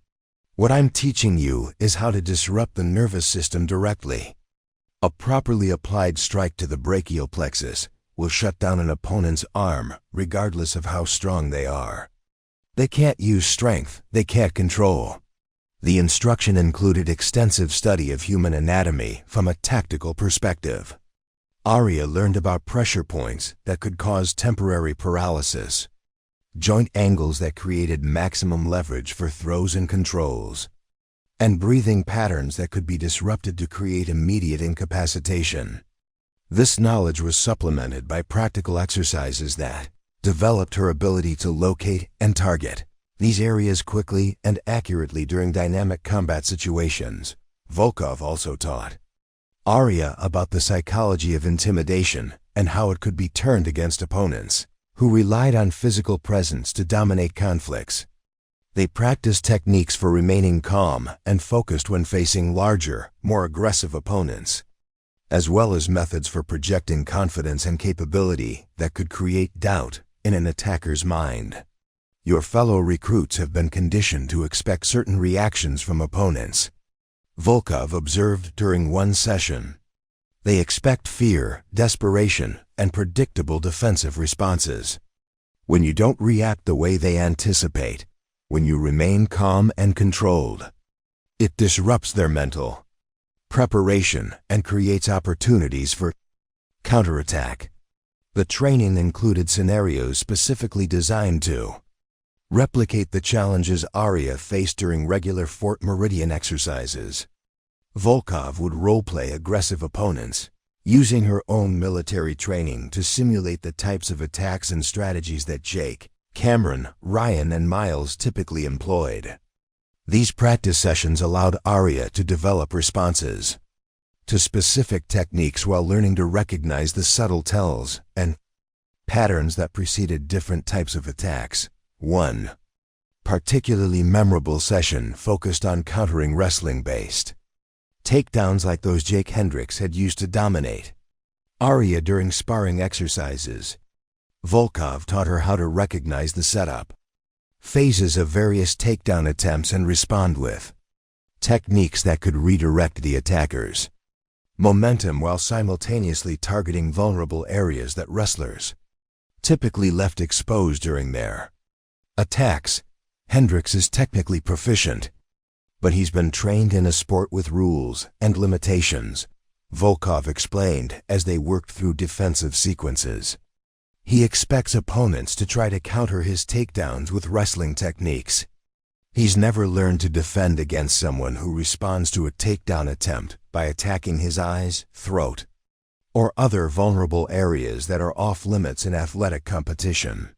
What I'm teaching you is how to disrupt the nervous system directly. A properly applied strike to the brachial plexus will shut down an opponent's arm regardless of how strong they are. They can't use strength, they can't control. The instruction included extensive study of human anatomy from a tactical perspective. Aria learned about pressure points that could cause temporary paralysis, joint angles that created maximum leverage for throws and controls, and breathing patterns that could be disrupted to create immediate incapacitation. This knowledge was supplemented by practical exercises that developed her ability to locate and target these areas quickly and accurately during dynamic combat situations. Volkov also taught Aria about the psychology of intimidation and how it could be turned against opponents who relied on physical presence to dominate conflicts. They practiced techniques for remaining calm and focused when facing larger, more aggressive opponents, as well as methods for projecting confidence and capability that could create doubt in an attacker's mind. Your fellow recruits have been conditioned to expect certain reactions from opponents, Volkov observed during one session. They expect fear, desperation, and predictable defensive responses. When you don't react the way they anticipate, when you remain calm and controlled, it disrupts their mental preparation and creates opportunities for counterattack. The training included scenarios specifically designed to replicate the challenges Aria faced during regular Fort Meridian exercises. Volkov would role-play aggressive opponents, using her own military training to simulate the types of attacks and strategies that Jake, Cameron, Ryan, and Miles typically employed. These practice sessions allowed Aria to develop responses to specific techniques while learning to recognize the subtle tells and patterns that preceded different types of attacks. One particularly memorable session focused on countering wrestling-based takedowns like those Jake Hendricks had used to dominate Aria during sparring exercises. Volkov taught her how to recognize the setup, phases of various takedown attempts and respond with techniques that could redirect the attacker's momentum while simultaneously targeting vulnerable areas that wrestlers typically left exposed during their attacks. Hendricks is technically proficient, but he's been trained in a sport with rules and limitations, Volkov explained as they worked through defensive sequences. He expects opponents to try to counter his takedowns with wrestling techniques. He's never learned to defend against someone who responds to a takedown attempt by attacking his eyes, throat, or other vulnerable areas that are off limits in athletic competition.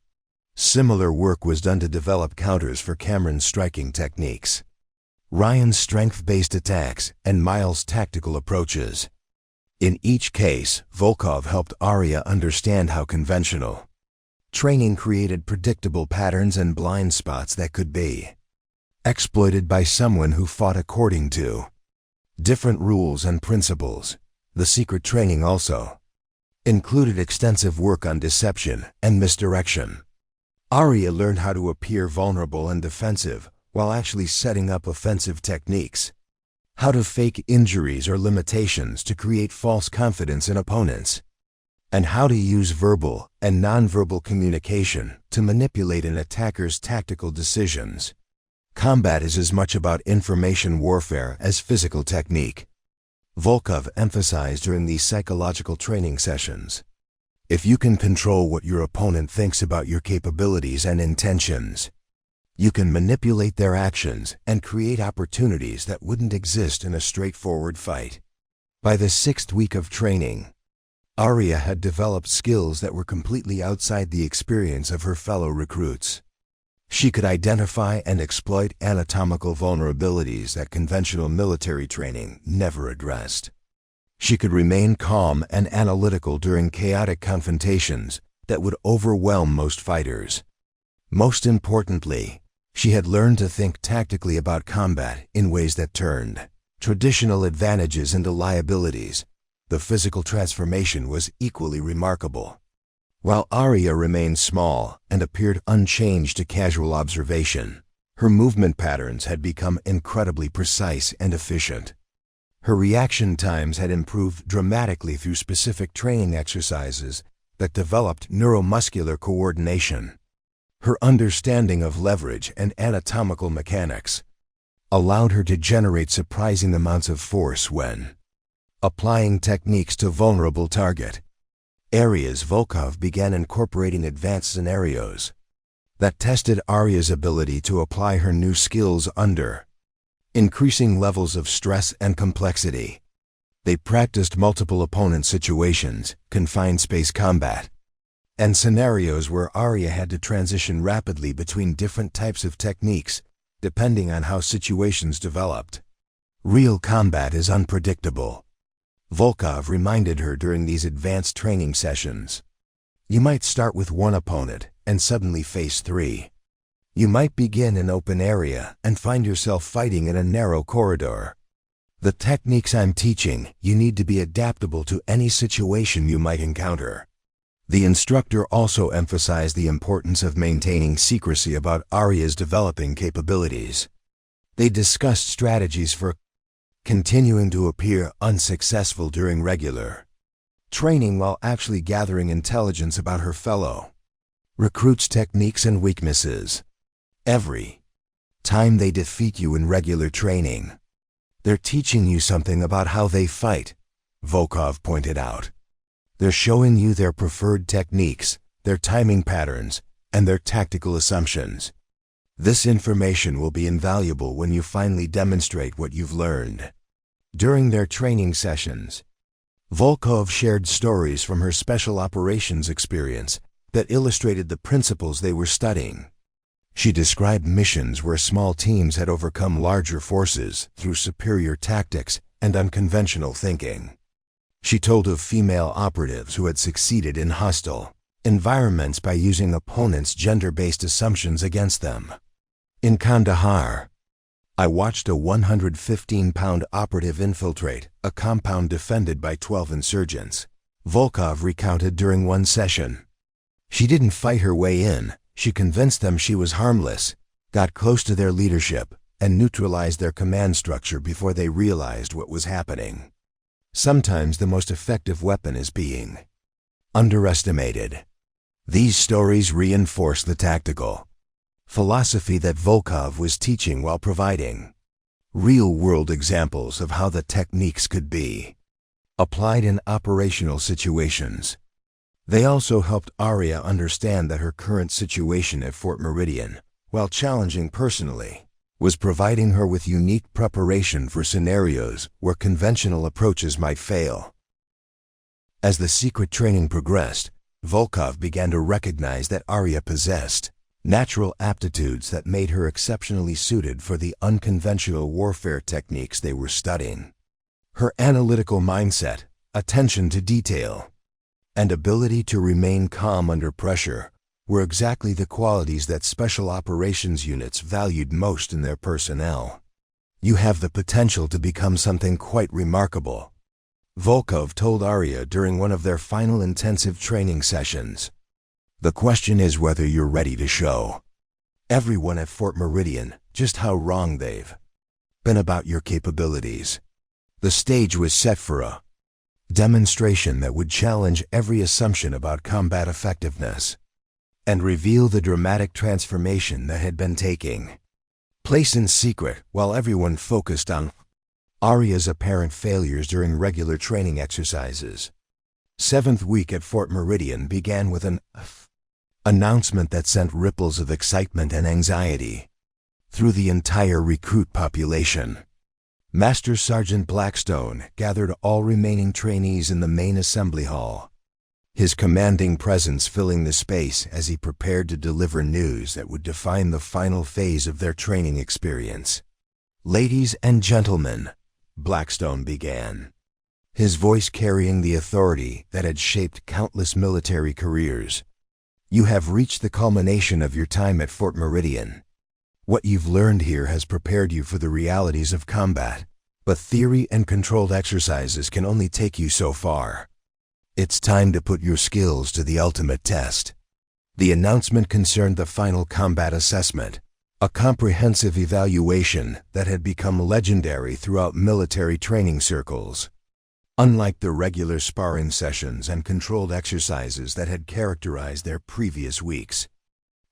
Similar work was done to develop counters for Cameron's striking techniques, Ryan's strength-based attacks, and Miles' tactical approaches. In each case, Volkov helped Aria understand how conventional training created predictable patterns and blind spots that could be exploited by someone who fought according to different rules and principles. The secret training also included extensive work on deception and misdirection. Aria learned how to appear vulnerable and defensive while actually setting up offensive techniques, how to fake injuries or limitations to create false confidence in opponents, and how to use verbal and nonverbal communication to manipulate an attacker's tactical decisions. Combat is as much about information warfare as physical technique, Volkov emphasized during these psychological training sessions. If you can control what your opponent thinks about your capabilities and intentions, you can manipulate their actions and create opportunities that wouldn't exist in a straightforward fight. By the 6th week of training, Aria had developed skills that were completely outside the experience of her fellow recruits. She could identify and exploit anatomical vulnerabilities that conventional military training never addressed. She could remain calm and analytical during chaotic confrontations that would overwhelm most fighters. Most importantly, she had learned to think tactically about combat in ways that turned traditional advantages into liabilities. The physical transformation was equally remarkable. While Aria remained small and appeared unchanged to casual observation, her movement patterns had become incredibly precise and efficient. Her reaction times had improved dramatically through specific training exercises that developed neuromuscular coordination. Her understanding of leverage and anatomical mechanics allowed her to generate surprising amounts of force when applying techniques to vulnerable target areas. Volkov began incorporating advanced scenarios that tested Aria's ability to apply her new skills under increasing levels of stress and complexity. They practiced multiple opponent situations, confined space combat, and scenarios where Aria had to transition rapidly between different types of techniques depending on how situations developed. Real combat is unpredictable, Volkov reminded her during these advanced training sessions. You might start with one opponent and suddenly face 3. You might begin in open area and find yourself fighting in a narrow corridor. The techniques I'm teaching you need to be adaptable to any situation you might encounter. The instructor also emphasized the importance of maintaining secrecy about Aria's developing capabilities. They discussed strategies for continuing to appear unsuccessful during regular training while actually gathering intelligence about her fellow recruits' techniques and weaknesses. Every time they defeat you in regular training, they're teaching you something about how they fight, Volkov pointed out. They're showing you their preferred techniques, their timing patterns, and their tactical assumptions. This information will be invaluable when you finally demonstrate what you've learned. During their training sessions, Volkov shared stories from her special operations experience that illustrated the principles they were studying. She described missions where small teams had overcome larger forces through superior tactics and unconventional thinking. She told of female operatives who had succeeded in hostile environments by using opponents' gender-based assumptions against them. In Kandahar, I watched a 115-pound operative infiltrate a compound defended by 12 insurgents, Volkov recounted during one session. She didn't fight her way in, she convinced them she was harmless, got close to their leadership, and neutralized their command structure before they realized what was happening. Sometimes the most effective weapon is being underestimated. These stories reinforce the tactical philosophy that Volkov was teaching while providing real-world examples of how the techniques could be applied in operational situations. They also helped Aria understand that her current situation at Fort Meridian, while challenging personally, was providing her with unique preparation for scenarios where conventional approaches might fail. As the secret training progressed, Volkov began to recognize that Aria possessed natural aptitudes that made her exceptionally suited for the unconventional warfare techniques they were studying. Her analytical mindset, attention to detail, and ability to remain calm under pressure were exactly the qualities that special operations units valued most in their personnel. You have the potential to become something quite remarkable, Volkov told Aria during one of their final intensive training sessions. The question is whether you're ready to show everyone at Fort Meridian just how wrong they've been about your capabilities. The stage was set for a demonstration that would challenge every assumption about combat effectiveness and reveal the dramatic transformation that had been taking place in secret while everyone focused on Aria's apparent failures during regular training exercises. 7th week at Fort Meridian began with an announcement that sent ripples of excitement and anxiety through the entire recruit population. Master Sergeant Blackstone gathered all remaining trainees in the main assembly hall, his commanding presence filling the space as he prepared to deliver news that would define the final phase of their training experience. "Ladies and gentlemen," Blackstone began, his voice carrying the authority that had shaped countless military careers. "You have reached the culmination of your time at Fort Meridian. What you've learned here has prepared you for the realities of combat, but theory and controlled exercises can only take you so far. It's time to put your skills to the ultimate test." The announcement concerned the final combat assessment, a comprehensive evaluation that had become legendary throughout military training circles. Unlike the regular sparring sessions and controlled exercises that had characterized their previous weeks,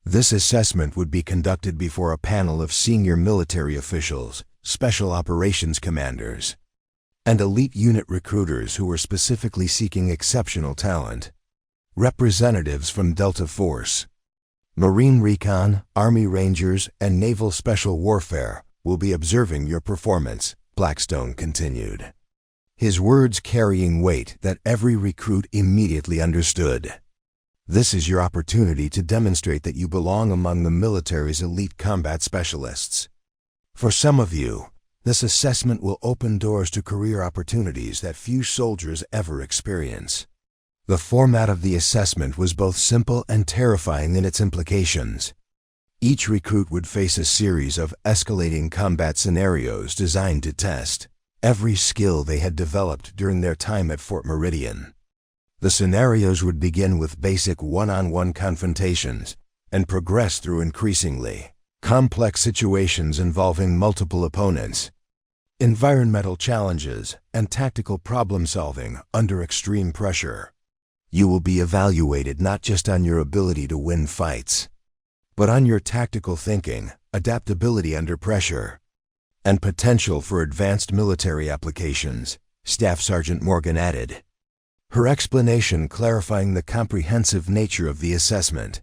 this assessment would be conducted before a panel of senior military officials, special operations commanders, and elite unit recruiters who were specifically seeking exceptional talent. Representatives from Delta Force, Marine Recon, Army Rangers, and Naval Special Warfare will be observing your performance, Blackstone continued, his words carrying weight that every recruit immediately understood. "This is your opportunity to demonstrate that you belong among the military's elite combat specialists. For some of you, this assessment will open doors to career opportunities that few soldiers ever experience." The format of the assessment was both simple and terrifying in its implications. Each recruit would face a series of escalating combat scenarios designed to test every skill they had developed during their time at Fort Meridian. The scenarios would begin with basic one-on-one confrontations and progress through increasingly complex situations involving multiple opponents, environmental challenges, and tactical problem-solving under extreme pressure. You will be evaluated not just on your ability to win fights, but on your tactical thinking, adaptability under pressure, and potential for advanced military applications, Staff Sergeant Morgan added, her explanation clarifying the comprehensive nature of the assessment.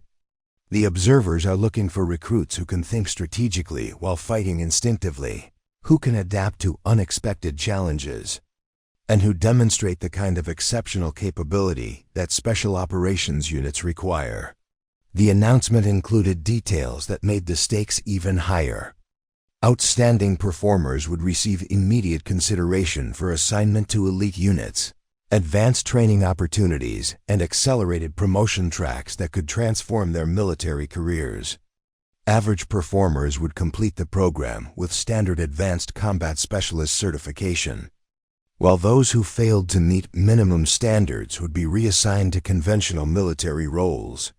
"The observers are looking for recruits who can think strategically while fighting instinctively, who can adapt to unexpected challenges, and who demonstrate the kind of exceptional capability that special operations units require." The announcement included details that made the stakes even higher. Outstanding performers would receive immediate consideration for assignment to elite units, advanced training opportunities, and accelerated promotion tracks that could transform their military careers. Average performers would complete the program with standard advanced combat specialist certification, while those who failed to meet minimum standards would be reassigned to conventional military roles.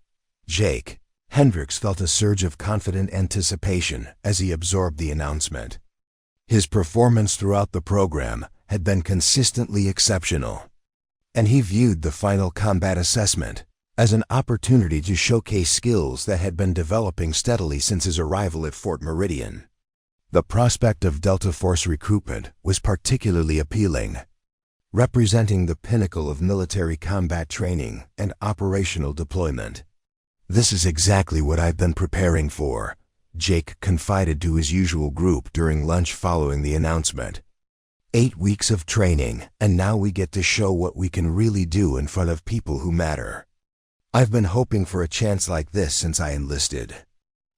Jake Hendricks felt a surge of confident anticipation as he absorbed the announcement. His performance throughout the program had been consistently exceptional, and he viewed the final combat assessment as an opportunity to showcase skills that had been developing steadily since his arrival at Fort Meridian. The prospect of Delta Force recruitment was particularly appealing, representing the pinnacle of military combat training and operational deployment. "This is exactly what I've been preparing for," Jake confided to his usual group during lunch following the announcement. 8 weeks of training, and now we get to show what we can really do in front of people who matter. I've been hoping for a chance like this since I enlisted."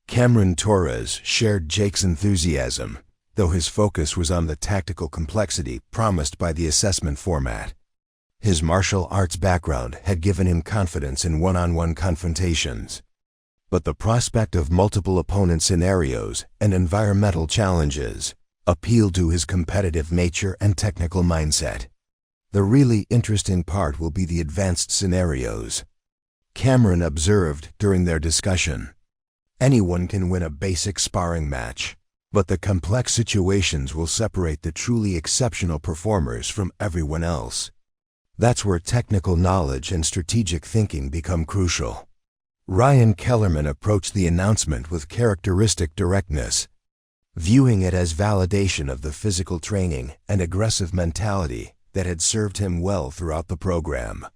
Cameron Torres shared Jake's enthusiasm, though his focus was on the tactical complexity promised by the assessment format. His martial arts background had given him confidence in one-on-one confrontations, but the prospect of multiple opponent scenarios and environmental challenges appealed to his competitive nature and technical mindset. "The really interesting part will be the advanced scenarios," Cameron observed during their discussion. "Anyone can win a basic sparring match, But the complex situations will separate the truly exceptional performers from everyone else. That's where technical knowledge and strategic thinking become crucial. Ryan Kellerman approached the announcement with characteristic directness, viewing it as validation of the physical training and aggressive mentality that had served him well throughout the program.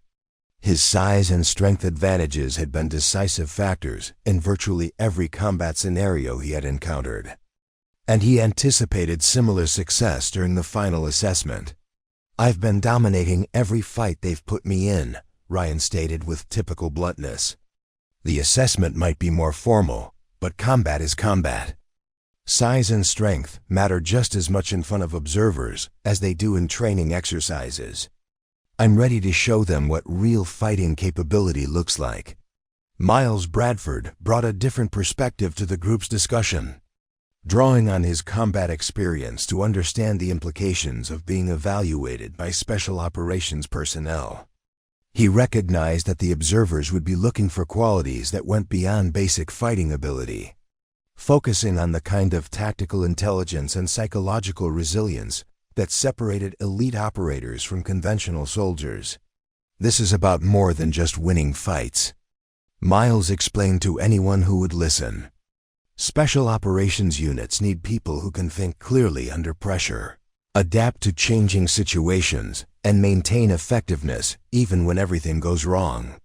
His size and strength advantages had been decisive factors in virtually every combat scenario he had encountered, and he anticipated similar success during the final assessment. "I've been dominating every fight they've put me in," Ryan stated with typical bluntness. The assessment might be more formal, but combat is combat. Size and strength matter just as much in front of observers as they do in training exercises. "I'm ready to show them what real fighting capability looks like." Miles Bradford brought a different perspective to the group's discussion, drawing on his combat experience to understand the implications of being evaluated by special operations personnel. He recognized that the observers would be looking for qualities that went beyond basic fighting ability, focusing on the kind of tactical intelligence and psychological resilience that separated elite operators from conventional soldiers. "This is about more than just winning fights," Miles explained to anyone who would listen. "Special operations units need people who can think clearly under pressure, adapt to changing situations, and maintain effectiveness even when everything goes wrong.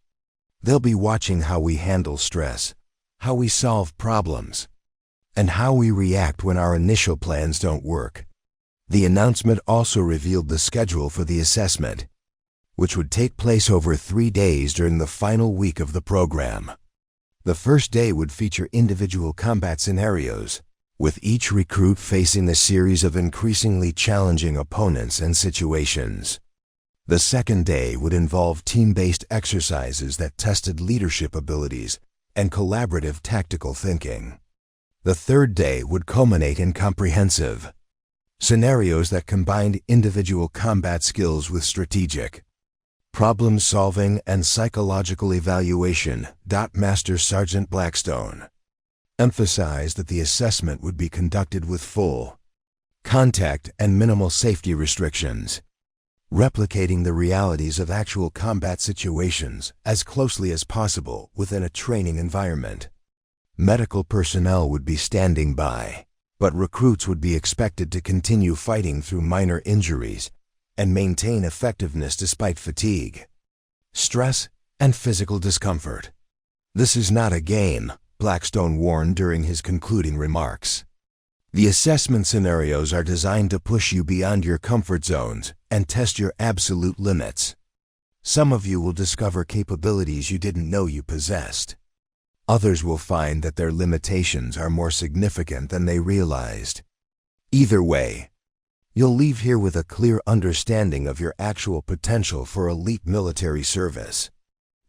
They'll be watching how we handle stress, how we solve problems, and how we react when our initial plans don't work." The announcement also revealed the schedule for the assessment, which would take place over 3 days during the final week of the program. The first day would feature individual combat scenarios, with each recruit facing a series of increasingly challenging opponents and situations. The second day would involve team-based exercises that tested leadership abilities and collaborative tactical thinking. The third day would culminate in comprehensive scenarios that combined individual combat skills with strategic problem-solving and psychological evaluation. Master Sergeant Blackstone emphasized that the assessment would be conducted with full contact and minimal safety restrictions, replicating the realities of actual combat situations as closely as possible within a training environment. Medical personnel would be standing by, but recruits would be expected to continue fighting through minor injuries and maintain effectiveness despite fatigue, stress, and physical discomfort. "This is not a game," Blackstone warned during his concluding remarks. "The assessment scenarios are designed to push you beyond your comfort zones and test your absolute limits. Some of you will discover capabilities you didn't know you possessed. Others will find that their limitations are more significant than they realized. Either way, you'll leave here with a clear understanding of your actual potential for elite military service."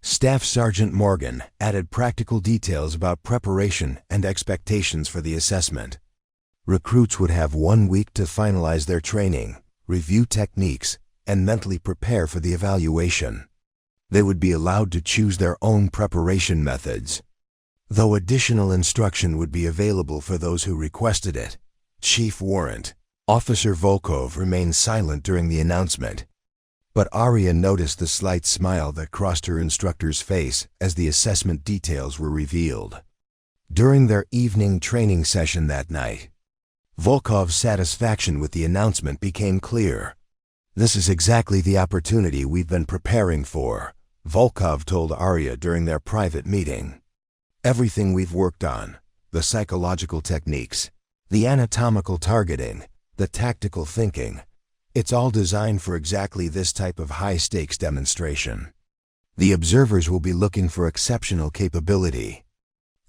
Staff Sergeant Morgan added practical details about preparation and expectations for the assessment. Recruits would have 1 week to finalize their training, review techniques, and mentally prepare for the evaluation. They would be allowed to choose their own preparation methods, though additional instruction would be available for those who requested it. Chief Warrant Officer Volkov remained silent during the announcement, but Aria noticed the slight smile that crossed her instructor's face as the assessment details were revealed. During their evening training session that night, Volkov's satisfaction with the announcement became clear. "This is exactly the opportunity we've been preparing for," Volkov told Aria during their private meeting. "Everything we've worked on, the psychological techniques, the anatomical targeting, the tactical thinking, it's all designed for exactly this type of high-stakes demonstration. The observers will be looking for exceptional capability,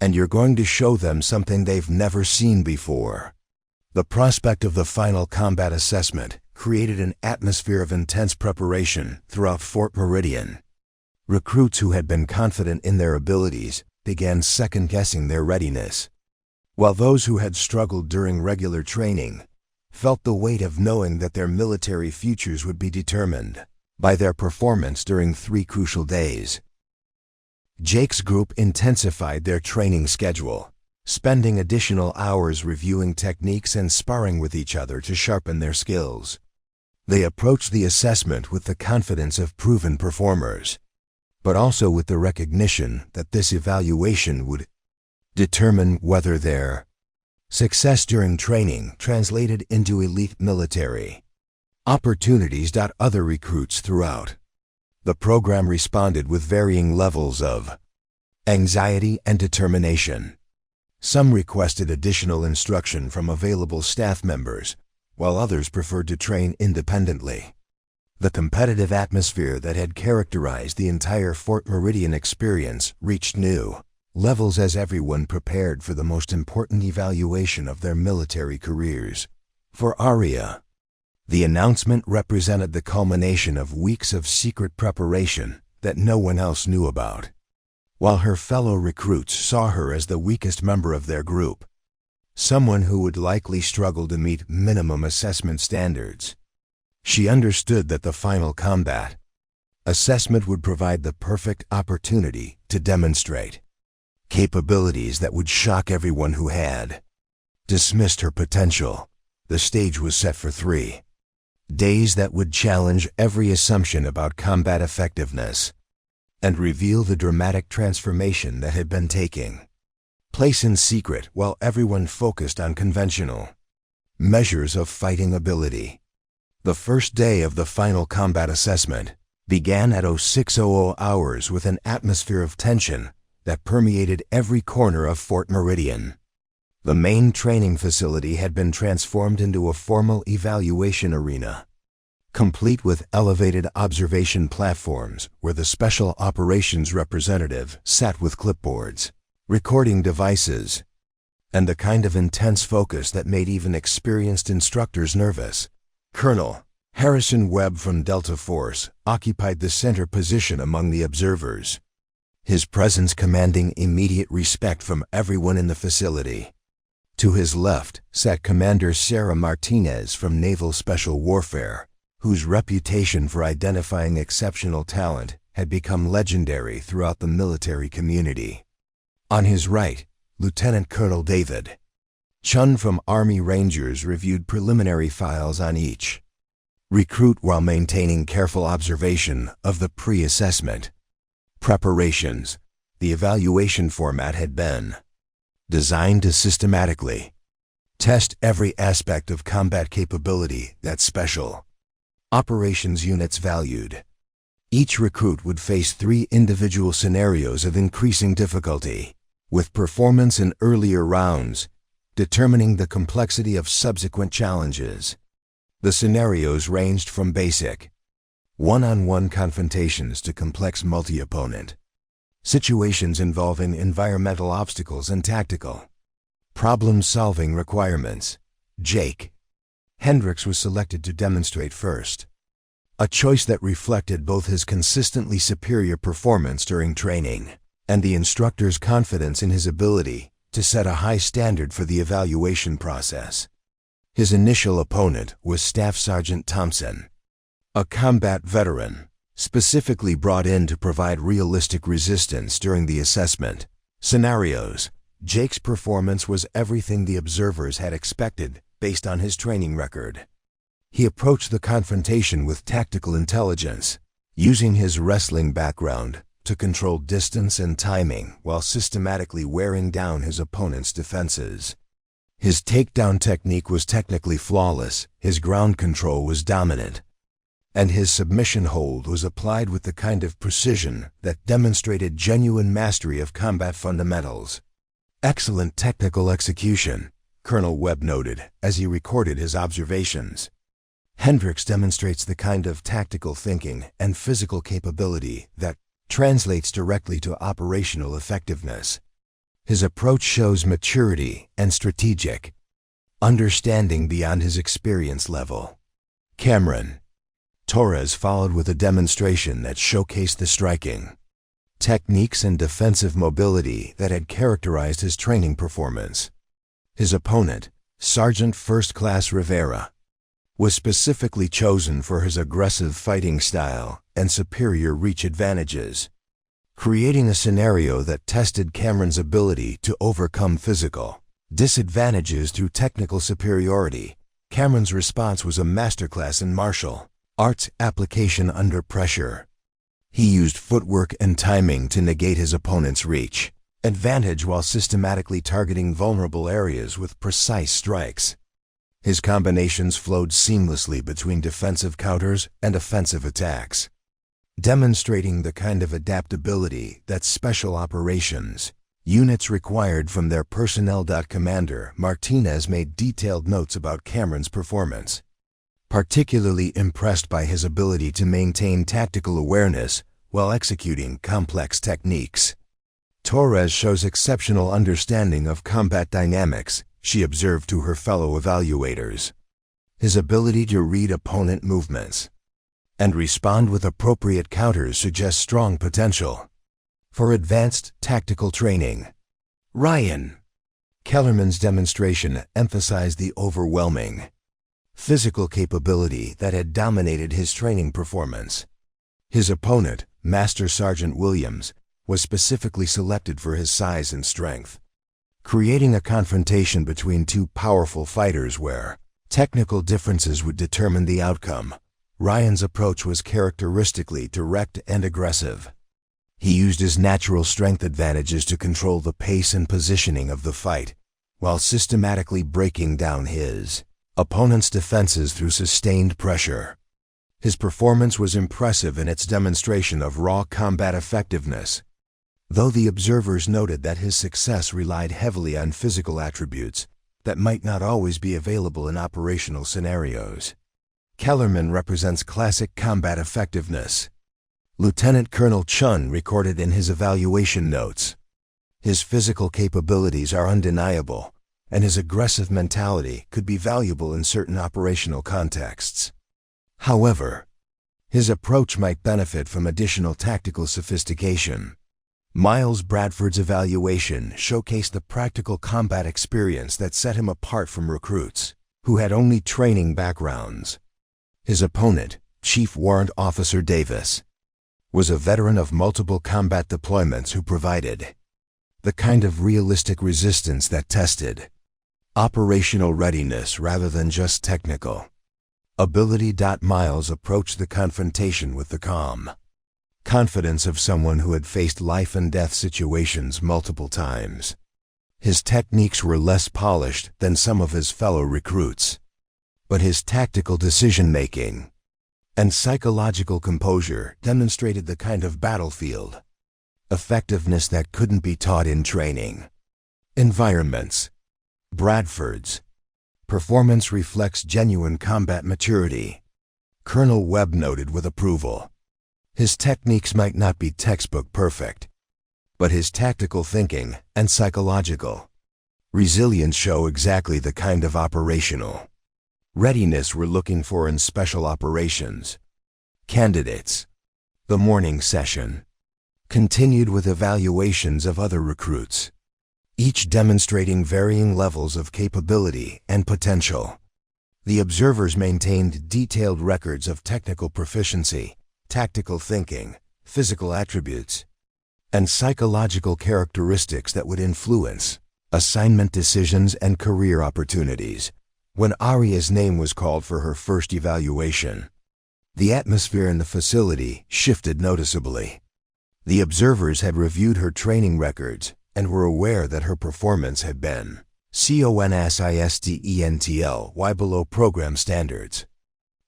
and you're going to show them something they've never seen before." The prospect of the final combat assessment created an atmosphere of intense preparation throughout Fort Meridian. Recruits who had been confident in their abilities began second-guessing their readiness, while those who had struggled during regular training felt the weight of knowing that their military futures would be determined by their performance during 3 crucial days. Jake's group intensified their training schedule, spending additional hours reviewing techniques and sparring with each other to sharpen their skills. They approached the assessment with the confidence of proven performers, but also with the recognition that this evaluation would determine whether their success during training translated into elite military opportunities. Other recruits throughout the program responded with varying levels of anxiety and determination. Some requested additional instruction from available staff members, while others preferred to train independently. The competitive atmosphere that had characterized the entire Fort Meridian experience reached new levels as everyone prepared for the most important evaluation of their military careers. For Aria, the announcement represented the culmination of weeks of secret preparation that no one else knew about. While her fellow recruits saw her as the weakest member of their group, someone who would likely struggle to meet minimum assessment standards, she understood that the final combat assessment would provide the perfect opportunity to demonstrate capabilities that would shock everyone who had dismissed her potential. The stage was set for 3 days that would challenge every assumption about combat effectiveness and reveal the dramatic transformation that had been taking place in secret while everyone focused on conventional measures of fighting ability. The first day of the final combat assessment began at 0600 hours with an atmosphere of tension that permeated every corner of Fort Meridian. The main training facility had been transformed into a formal evaluation arena, complete with elevated observation platforms where the Special Operations representative sat with clipboards, recording devices, and the kind of intense focus that made even experienced instructors nervous. Colonel Harrison Webb from Delta Force occupied the center position among the observers, his presence commanding immediate respect from everyone in the facility. To his left sat Commander Sarah Martinez from Naval Special Warfare, whose reputation for identifying exceptional talent had become legendary throughout the military community. On his right, Lieutenant Colonel David Chun from Army Rangers reviewed preliminary files on each recruit while maintaining careful observation of the pre-assessment preparations. The evaluation format had been designed to systematically test every aspect of combat capability that Special Operations units valued. Each recruit would face 3 individual scenarios of increasing difficulty, with performance in earlier rounds determining the complexity of subsequent challenges. The scenarios ranged from basic one-on-one confrontations to complex multi-opponent situations involving environmental obstacles and tactical problem-solving requirements. Jake Hendricks was selected to demonstrate first, a choice that reflected both his consistently superior performance during training and the instructor's confidence in his ability to set a high standard for the evaluation process. His initial opponent was Staff Sergeant Thompson, a combat veteran, specifically brought in to provide realistic resistance during the assessment scenarios. Jake's performance was everything the observers had expected based on his training record. He approached the confrontation with tactical intelligence, using his wrestling background to control distance and timing while systematically wearing down his opponent's defenses. His takedown technique was technically flawless, his ground control was dominant, and his submission hold was applied with the kind of precision that demonstrated genuine mastery of combat fundamentals. Excellent technical execution, Colonel Webb noted as he recorded his observations. Hendricks demonstrates the kind of tactical thinking and physical capability that translates directly to operational effectiveness. His approach shows maturity and strategic understanding beyond his experience level. Cameron Torres followed with a demonstration that showcased the striking techniques and defensive mobility that had characterized his training performance. His opponent, Sergeant First Class Rivera, was specifically chosen for his aggressive fighting style and superior reach advantages. creating a scenario that tested Cameron's ability to overcome physical disadvantages through technical superiority. Cameron's response was a masterclass in martial arts application under pressure. He used footwork and timing to negate his opponent's reach advantage while systematically targeting vulnerable areas with precise strikes. His combinations flowed seamlessly between defensive counters and offensive attacks, demonstrating the kind of adaptability that special operations units required from their personnel. Commander Martinez made detailed notes about Cameron's performance, particularly impressed by his ability to maintain tactical awareness while executing complex techniques. Torres shows exceptional understanding of combat dynamics, she observed to her fellow evaluators. His ability to read opponent movements and respond with appropriate counters suggests strong potential for advanced tactical training. Ryan Kellerman's demonstration emphasized the overwhelming physical capability that had dominated his training performance. His opponent, Master Sergeant Williams, was specifically selected for his size and strength, creating a confrontation between two powerful fighters where technical differences would determine the outcome. Ryan's approach was characteristically direct and aggressive. He used his natural strength advantages to control the pace and positioning of the fight, while systematically breaking down his opponent's defenses through sustained pressure. His performance was impressive in its demonstration of raw combat effectiveness, though the observers noted that his success relied heavily on physical attributes that might not always be available in operational scenarios. Kellerman represents classic combat effectiveness. Lieutenant Colonel Chun recorded in his evaluation notes, "His physical capabilities are undeniable, and his aggressive mentality could be valuable in certain operational contexts. However, his approach might benefit from additional tactical sophistication." Miles Bradford's evaluation showcased the practical combat experience that set him apart from recruits who had only training backgrounds. His opponent, Chief Warrant Officer Davis, was a veteran of multiple combat deployments who provided the kind of realistic resistance that tested operational readiness rather than just technical ability. Miles approached the confrontation with the calm confidence of someone who had faced life-and-death situations multiple times. His techniques were less polished than some of his fellow recruits, but his tactical decision-making and psychological composure demonstrated the kind of battlefield effectiveness that couldn't be taught in training environments. Bradford's performance reflects genuine combat maturity, Colonel Webb noted with approval. His techniques might not be textbook perfect, but his tactical thinking and psychological resilience show exactly the kind of operational readiness we're looking for in special operations. Candidates. The morning session continued with evaluations of other recruits, each demonstrating varying levels of capability and potential. The observers maintained detailed records of technical proficiency, tactical thinking, physical attributes, and psychological characteristics that would influence assignment decisions and career opportunities. When Aria's name was called for her first evaluation, the atmosphere in the facility shifted noticeably. The observers had reviewed her training records and were aware that her performance had been consistently below program standards.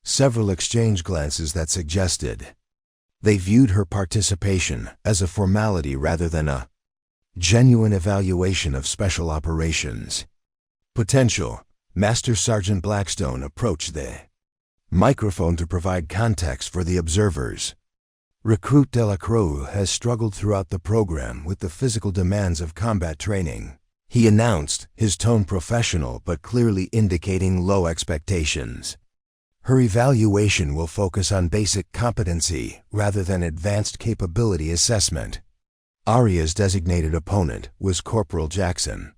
Several exchange glances that suggested they viewed her participation as a formality rather than a genuine evaluation of special operations potential. Master Sergeant Blackstone approached the microphone to provide context for the observers. Recruit Delacroix has struggled throughout the program with the physical demands of combat training, he announced, his tone professional but clearly indicating low expectations. Her evaluation will focus on basic competency rather than advanced capability assessment. Aria's designated opponent was Corporal Jackson,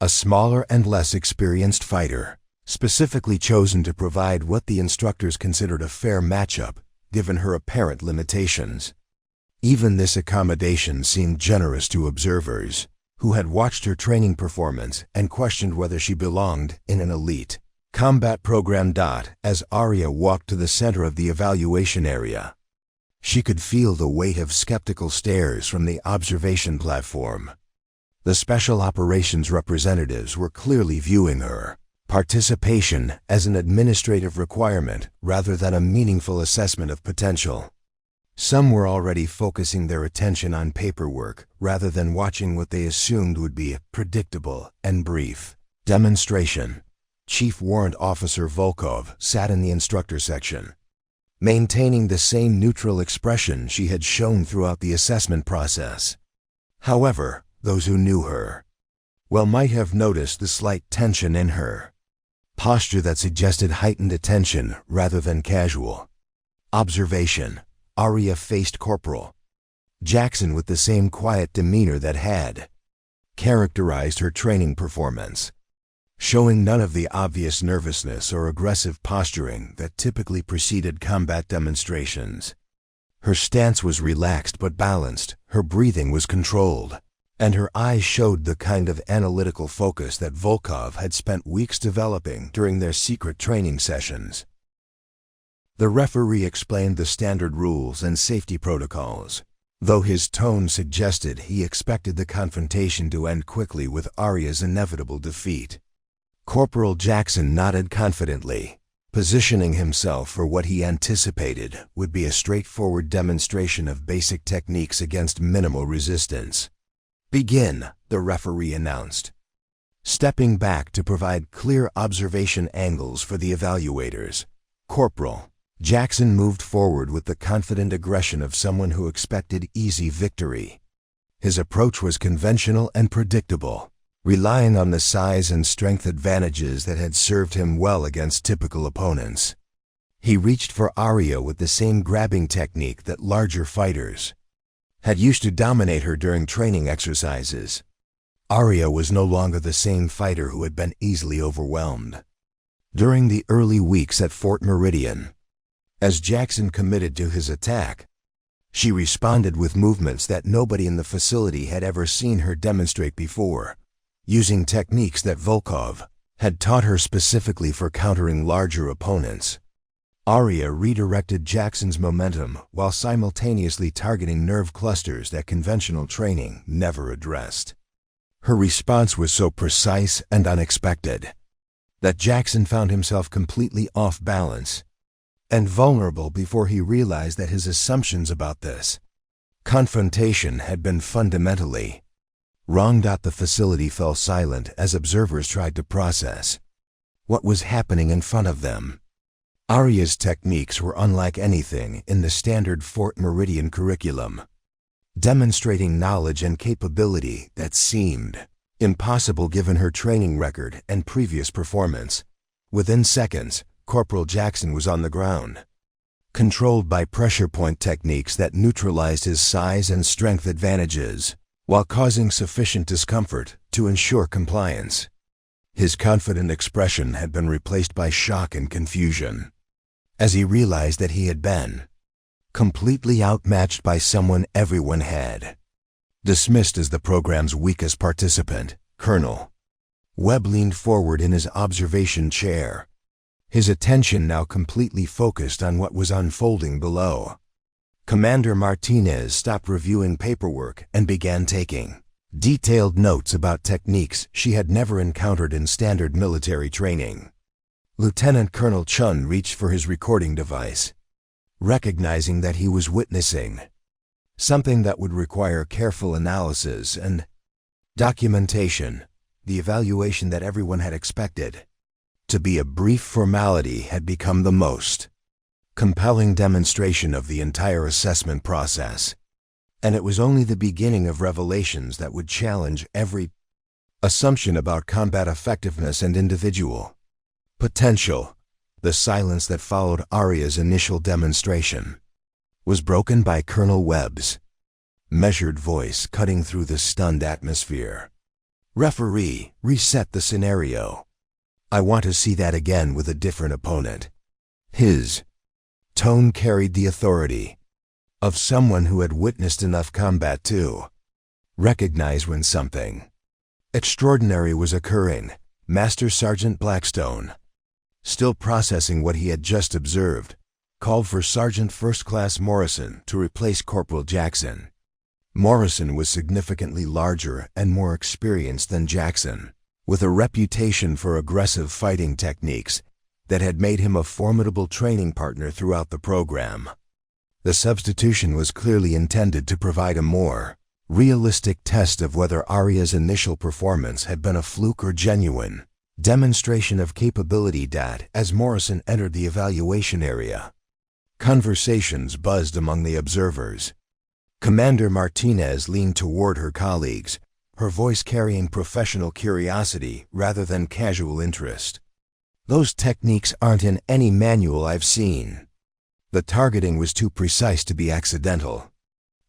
a smaller and less experienced fighter, specifically chosen to provide what the instructors considered a fair matchup given her apparent limitations. Even this accommodation seemed generous to observers, who had watched her training performance and questioned whether she belonged in an elite combat program. As Aria walked to the center of the evaluation area, she could feel the weight of skeptical stares from the observation platform. The special operations representatives were clearly viewing her participation as an administrative requirement rather than a meaningful assessment of potential. Some were already focusing their attention on paperwork rather than watching what they assumed would be a predictable and brief demonstration. Chief Warrant Officer Volkov sat in the instructor section, maintaining the same neutral expression she had shown throughout the assessment process. However, those who knew her well might have noticed the slight tension in her posture that suggested heightened attention rather than casual observation. Aria faced Corporal Jackson with the same quiet demeanor that had characterized her training performance, showing none of the obvious nervousness or aggressive posturing that typically preceded combat demonstrations. Her stance was relaxed but balanced, her breathing was controlled, and her eyes showed the kind of analytical focus that Volkov had spent weeks developing during their secret training sessions. The referee explained the standard rules and safety protocols, though his tone suggested he expected the confrontation to end quickly with Aria's inevitable defeat. Corporal Jackson nodded confidently, positioning himself for what he anticipated would be a straightforward demonstration of basic techniques against minimal resistance. "Begin," the referee announced, stepping back to provide clear observation angles for the evaluators. Corporal Jackson moved forward with the confident aggression of someone who expected easy victory. His approach was conventional and predictable, relying on the size and strength advantages that had served him well against typical opponents. He reached for Aria with the same grabbing technique that larger fighters had used to dominate her during training exercises. Aria was no longer the same fighter who had been easily overwhelmed. During the early weeks at Fort Meridian, as Jackson committed to his attack, she responded with movements that nobody in the facility had ever seen her demonstrate before, using techniques that Volkov had taught her specifically for countering larger opponents. Aria redirected Jackson's momentum while simultaneously targeting nerve clusters that conventional training never addressed. Her response was so precise and unexpected that Jackson found himself completely off balance and vulnerable before he realized that his assumptions about this confrontation had been fundamentally wrong. The facility fell silent as observers tried to process what was happening in front of them. Aria's techniques were unlike anything in the standard Fort Meridian curriculum, demonstrating knowledge and capability that seemed impossible given her training record and previous performance. Within seconds, Corporal Jackson was on the ground, controlled by pressure point techniques that neutralized his size and strength advantages, while causing sufficient discomfort to ensure compliance. His confident expression had been replaced by shock and confusion, as he realized that he had been completely outmatched by someone everyone had dismissed as the program's weakest participant. Colonel Webb leaned forward in his observation chair, his attention now completely focused on what was unfolding below. Commander Martinez stopped reviewing paperwork and began taking detailed notes about techniques she had never encountered in standard military training. Lieutenant Colonel Chun reached for his recording device, recognizing that he was witnessing something that would require careful analysis and documentation. The evaluation that everyone had expected to be a brief formality had become the most compelling demonstration of the entire assessment process, and it was only the beginning of revelations that would challenge every assumption about combat effectiveness and individual potential. The silence that followed Aria's initial demonstration was broken by Colonel Webb's measured voice cutting through the stunned atmosphere. "Referee, reset the scenario. I want to see that again with a different opponent." His tone carried the authority of someone who had witnessed enough combat to recognize when something extraordinary was occurring. Master Sergeant Blackstone, still processing what he had just observed, called for Sergeant First Class Morrison to replace Corporal Jackson. Morrison was significantly larger and more experienced than Jackson, with a reputation for aggressive fighting techniques that had made him a formidable training partner throughout the program. The substitution was clearly intended to provide a more realistic test of whether Aria's initial performance had been a fluke or genuine demonstration of capability. As Morrison entered the evaluation area, conversations buzzed among the observers. Commander Martinez leaned toward her colleagues, her voice carrying professional curiosity rather than casual interest. "Those techniques aren't in any manual I've seen. The targeting was too precise to be accidental,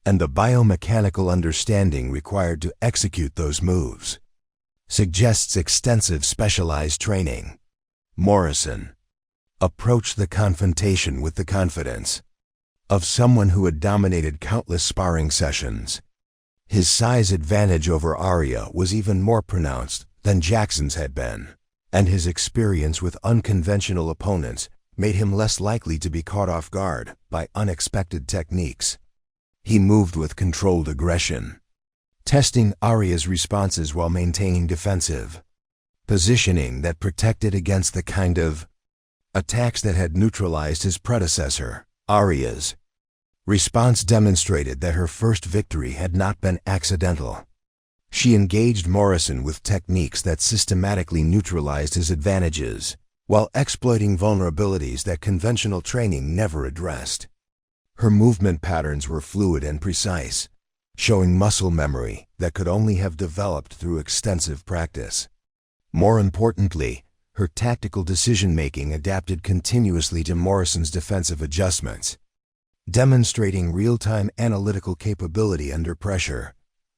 and the biomechanical understanding required to execute those moves suggests extensive specialized training." Morrison approached the confrontation with the confidence of someone who had dominated countless sparring sessions. His size advantage over Aria was even more pronounced than Jackson's had been, and his experience with unconventional opponents made him less likely to be caught off guard by unexpected techniques. He moved with controlled aggression, testing Aria's responses while maintaining defensive positioning that protected against the kind of attacks that had neutralized his predecessor. Aria's response demonstrated that her first victory had not been accidental. She engaged Morrison with techniques that systematically neutralized his advantages, while exploiting vulnerabilities that conventional training never addressed. Her movement patterns were fluid and precise, showing muscle memory that could only have developed through extensive practice. More importantly, her tactical decision-making adapted continuously to Morrison's defensive adjustments, demonstrating real-time analytical capability under pressure.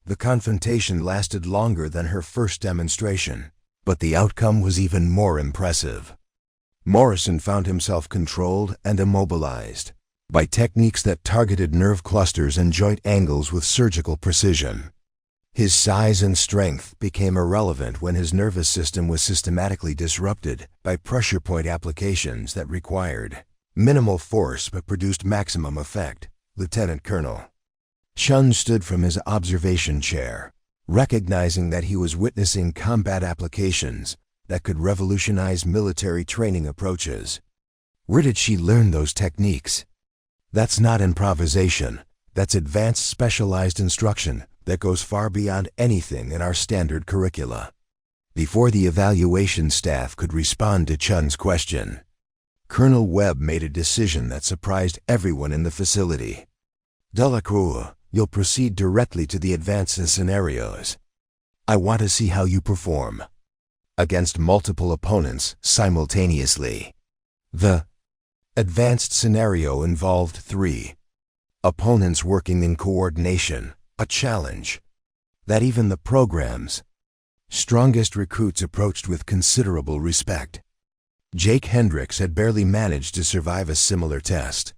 The confrontation lasted longer than her first demonstration, but the outcome was even more impressive. Morrison found himself controlled and immobilized by techniques that targeted nerve clusters and joint angles with surgical precision. His size and strength became irrelevant when his nervous system was systematically disrupted by pressure point applications that required minimal force but produced maximum effect. Lieutenant Colonel Chun stood from his observation chair, recognizing that he was witnessing combat applications that could revolutionize military training approaches. Where did she learn those techniques? That's not improvisation. That's advanced specialized instruction that goes far beyond anything in our standard curricula. Before the evaluation staff could respond to Chun's question, Colonel Webb made a decision that surprised everyone in the facility. "Delacroix, you'll proceed directly to the advanced scenarios. I want to see how you perform against multiple opponents simultaneously." The advanced scenario involved 3 opponents working in coordination, a challenge that even the program's strongest recruits approached with considerable respect. Jake Hendricks had barely managed to survive a similar test.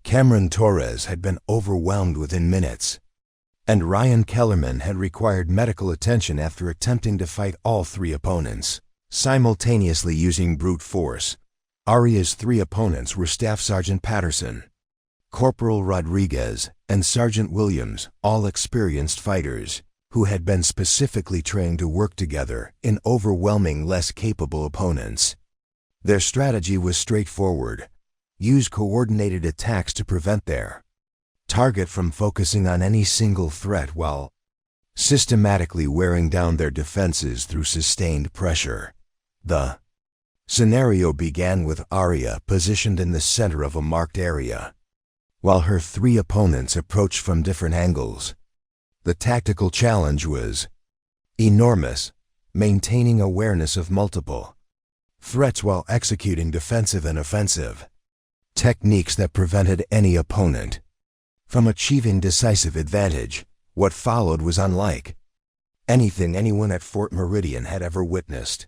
Cameron Torres had been overwhelmed within minutes, and Ryan Kellerman had required medical attention after attempting to fight all 3 opponents simultaneously using brute force. Aria's 3 opponents were Staff Sergeant Patterson, Corporal Rodriguez, and Sergeant Williams, all experienced fighters who had been specifically trained to work together in overwhelming less capable opponents. Their strategy was straightforward: use coordinated attacks to prevent their target from focusing on any single threat while systematically wearing down their defenses through sustained pressure. The scenario began with Aria positioned in the center of a marked area, while her 3 opponents approached from different angles. The tactical challenge was enormous, maintaining awareness of multiple threats while executing defensive and offensive techniques that prevented any opponent from achieving decisive advantage. What followed was unlike anything anyone at Fort Meridian had ever witnessed.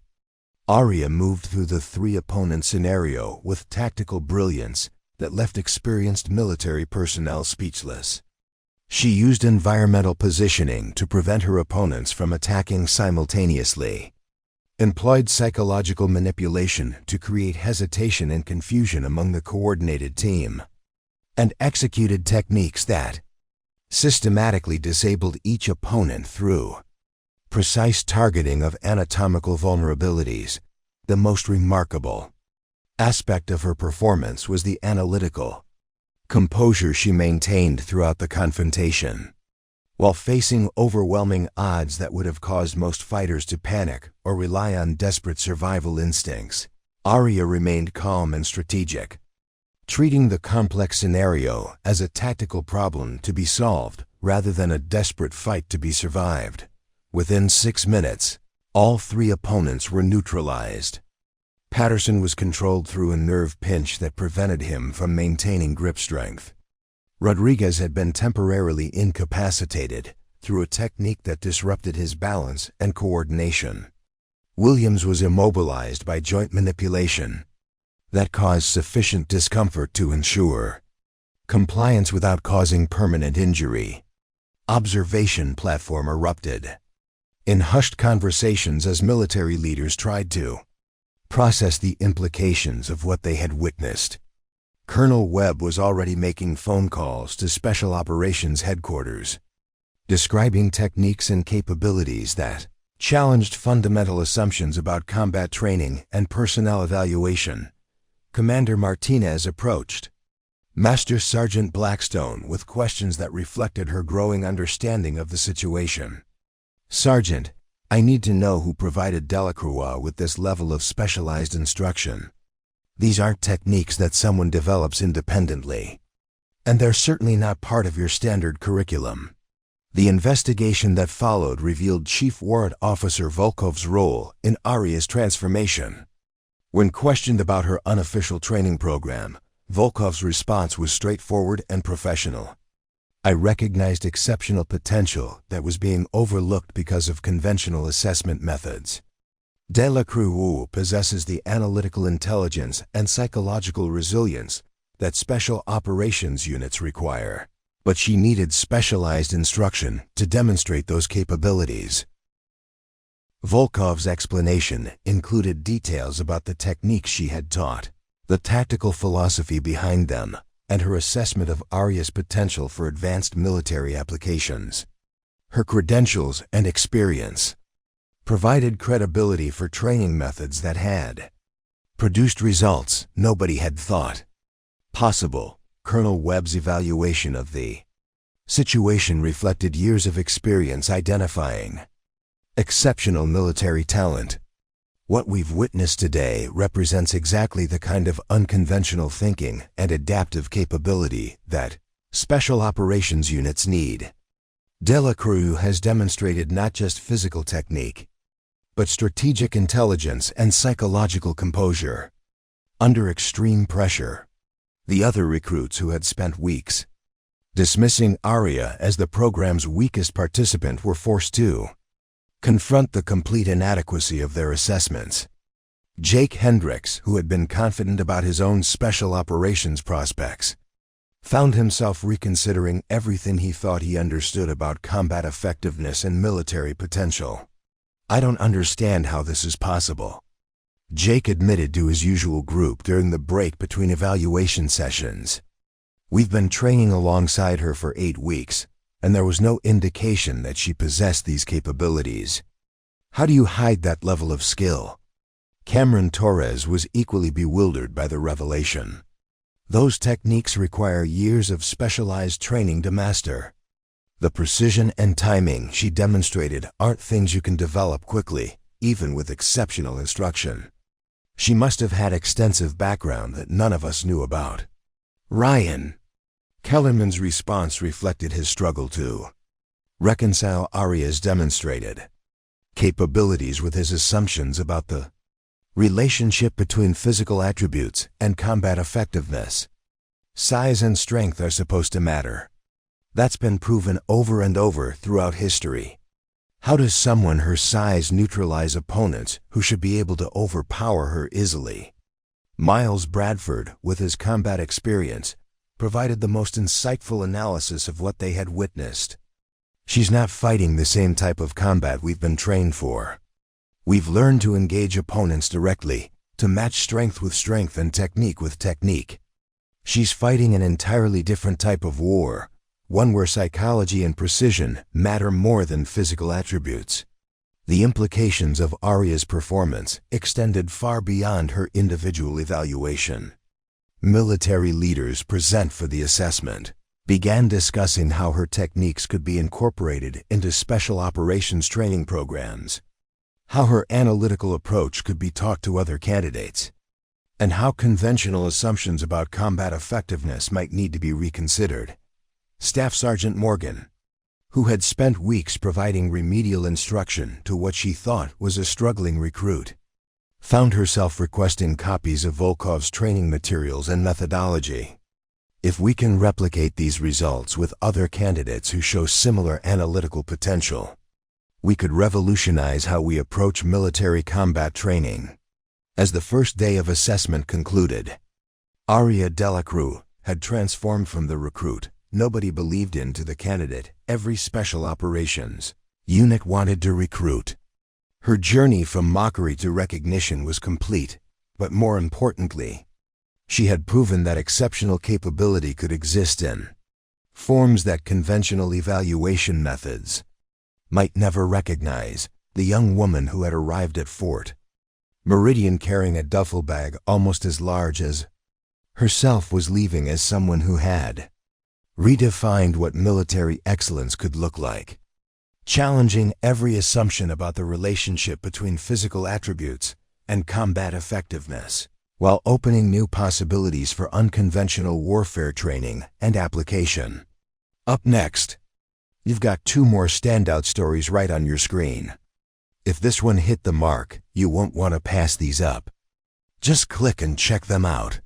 Aria moved through the 3 opponent scenario with tactical brilliance that left experienced military personnel speechless. She used environmental positioning to prevent her opponents from attacking simultaneously, employed psychological manipulation to create hesitation and confusion among the coordinated team, and executed techniques that systematically disabled each opponent through precise targeting of anatomical vulnerabilities. The most remarkable aspect of her performance was the analytical composure she maintained throughout the confrontation. While facing overwhelming odds that would have caused most fighters to panic or rely on desperate survival instincts, Aria remained calm and strategic, treating the complex scenario as a tactical problem to be solved rather than a desperate fight to be survived. Within 6 minutes, all 3 opponents were neutralized. Patterson was controlled through a nerve pinch that prevented him from maintaining grip strength. Rodriguez had been temporarily incapacitated through a technique that disrupted his balance and coordination. Williams was immobilized by joint manipulation that caused sufficient discomfort to ensure compliance without causing permanent injury. Observation platform erupted. In hushed conversations as military leaders tried to process the implications of what they had witnessed, Colonel Webb was already making phone calls to Special Operations Headquarters, describing techniques and capabilities that challenged fundamental assumptions about combat training and personnel evaluation. Commander Martinez approached Master Sergeant Blackstone with questions that reflected her growing understanding of the situation. "Sergeant, I need to know who provided Delacroix with this level of specialized instruction. These aren't techniques that someone develops independently, and they're certainly not part of your standard curriculum." The investigation that followed revealed Chief Warrant Officer Volkov's role in Aria's transformation. When questioned about her unofficial training program, Volkov's response was straightforward and professional. "I recognized exceptional potential that was being overlooked because of conventional assessment methods. Delacroix possesses the analytical intelligence and psychological resilience that special operations units require, but she needed specialized instruction to demonstrate those capabilities." Volkov's explanation included details about the techniques she had taught, the tactical philosophy behind them, and her assessment of Aria's potential for advanced military applications. Her credentials and experience provided credibility for training methods that had produced results nobody had thought possible. Colonel Webb's evaluation of the situation reflected years of experience identifying exceptional military talent. "What we've witnessed today represents exactly the kind of unconventional thinking and adaptive capability that special operations units need. Delacroix has demonstrated not just physical technique, but strategic intelligence and psychological composure under extreme pressure." The other recruits, who had spent weeks dismissing Aria as the program's weakest participant, were forced to confront the complete inadequacy of their assessments. Jake Hendricks, who had been confident about his own special operations prospects, found himself reconsidering everything he thought he understood about combat effectiveness and military potential. "I don't understand how this is possible," Jake admitted to his usual group during the break between evaluation sessions. "We've been training alongside her for 8 weeks, and there was no indication that she possessed these capabilities. How do you hide that level of skill?" Cameron Torres was equally bewildered by the revelation. "Those techniques require years of specialized training to master. The precision and timing she demonstrated aren't things you can develop quickly, even with exceptional instruction. She must have had extensive background that none of us knew about." Ryan Kellerman's response reflected his struggle to reconcile Aria's demonstrated capabilities with his assumptions about the relationship between physical attributes and combat effectiveness. Size and strength are supposed to matter. That's been proven over and over throughout history. How does someone her size neutralize opponents who should be able to overpower her easily? Miles Bradford, with his combat experience, provided the most insightful analysis of what they had witnessed. She's not fighting the same type of combat we've been trained for. We've learned to engage opponents directly, to match strength with strength and technique with technique. She's fighting an entirely different type of war, one where psychology and precision matter more than physical attributes. The implications of Aria's performance extended far beyond her individual evaluation. Military leaders present for the assessment began discussing how her techniques could be incorporated into special operations training programs, how her analytical approach could be taught to other candidates, and how conventional assumptions about combat effectiveness might need to be reconsidered. Staff Sergeant Morgan, who had spent weeks providing remedial instruction to what she thought was a struggling recruit, found herself requesting copies of Volkov's training materials and methodology. If we can replicate these results with other candidates who show similar analytical potential, we could revolutionize how we approach military combat training. As the first day of assessment concluded, Aria Delacroix had transformed from the recruit nobody believed in to the candidate every special operations unit wanted to recruit. Her journey from mockery to recognition was complete, but more importantly, she had proven that exceptional capability could exist in forms that conventional evaluation methods might never recognize. The young woman who had arrived at Fort Meridian carrying a duffel bag almost as large as herself was leaving as someone who had redefined what military excellence could look like, challenging every assumption about the relationship between physical attributes and combat effectiveness, while opening new possibilities for unconventional warfare training and application. Up next, you've got 2 more standout stories right on your screen. If this one hit the mark, you won't want to pass these up. Just click and check them out.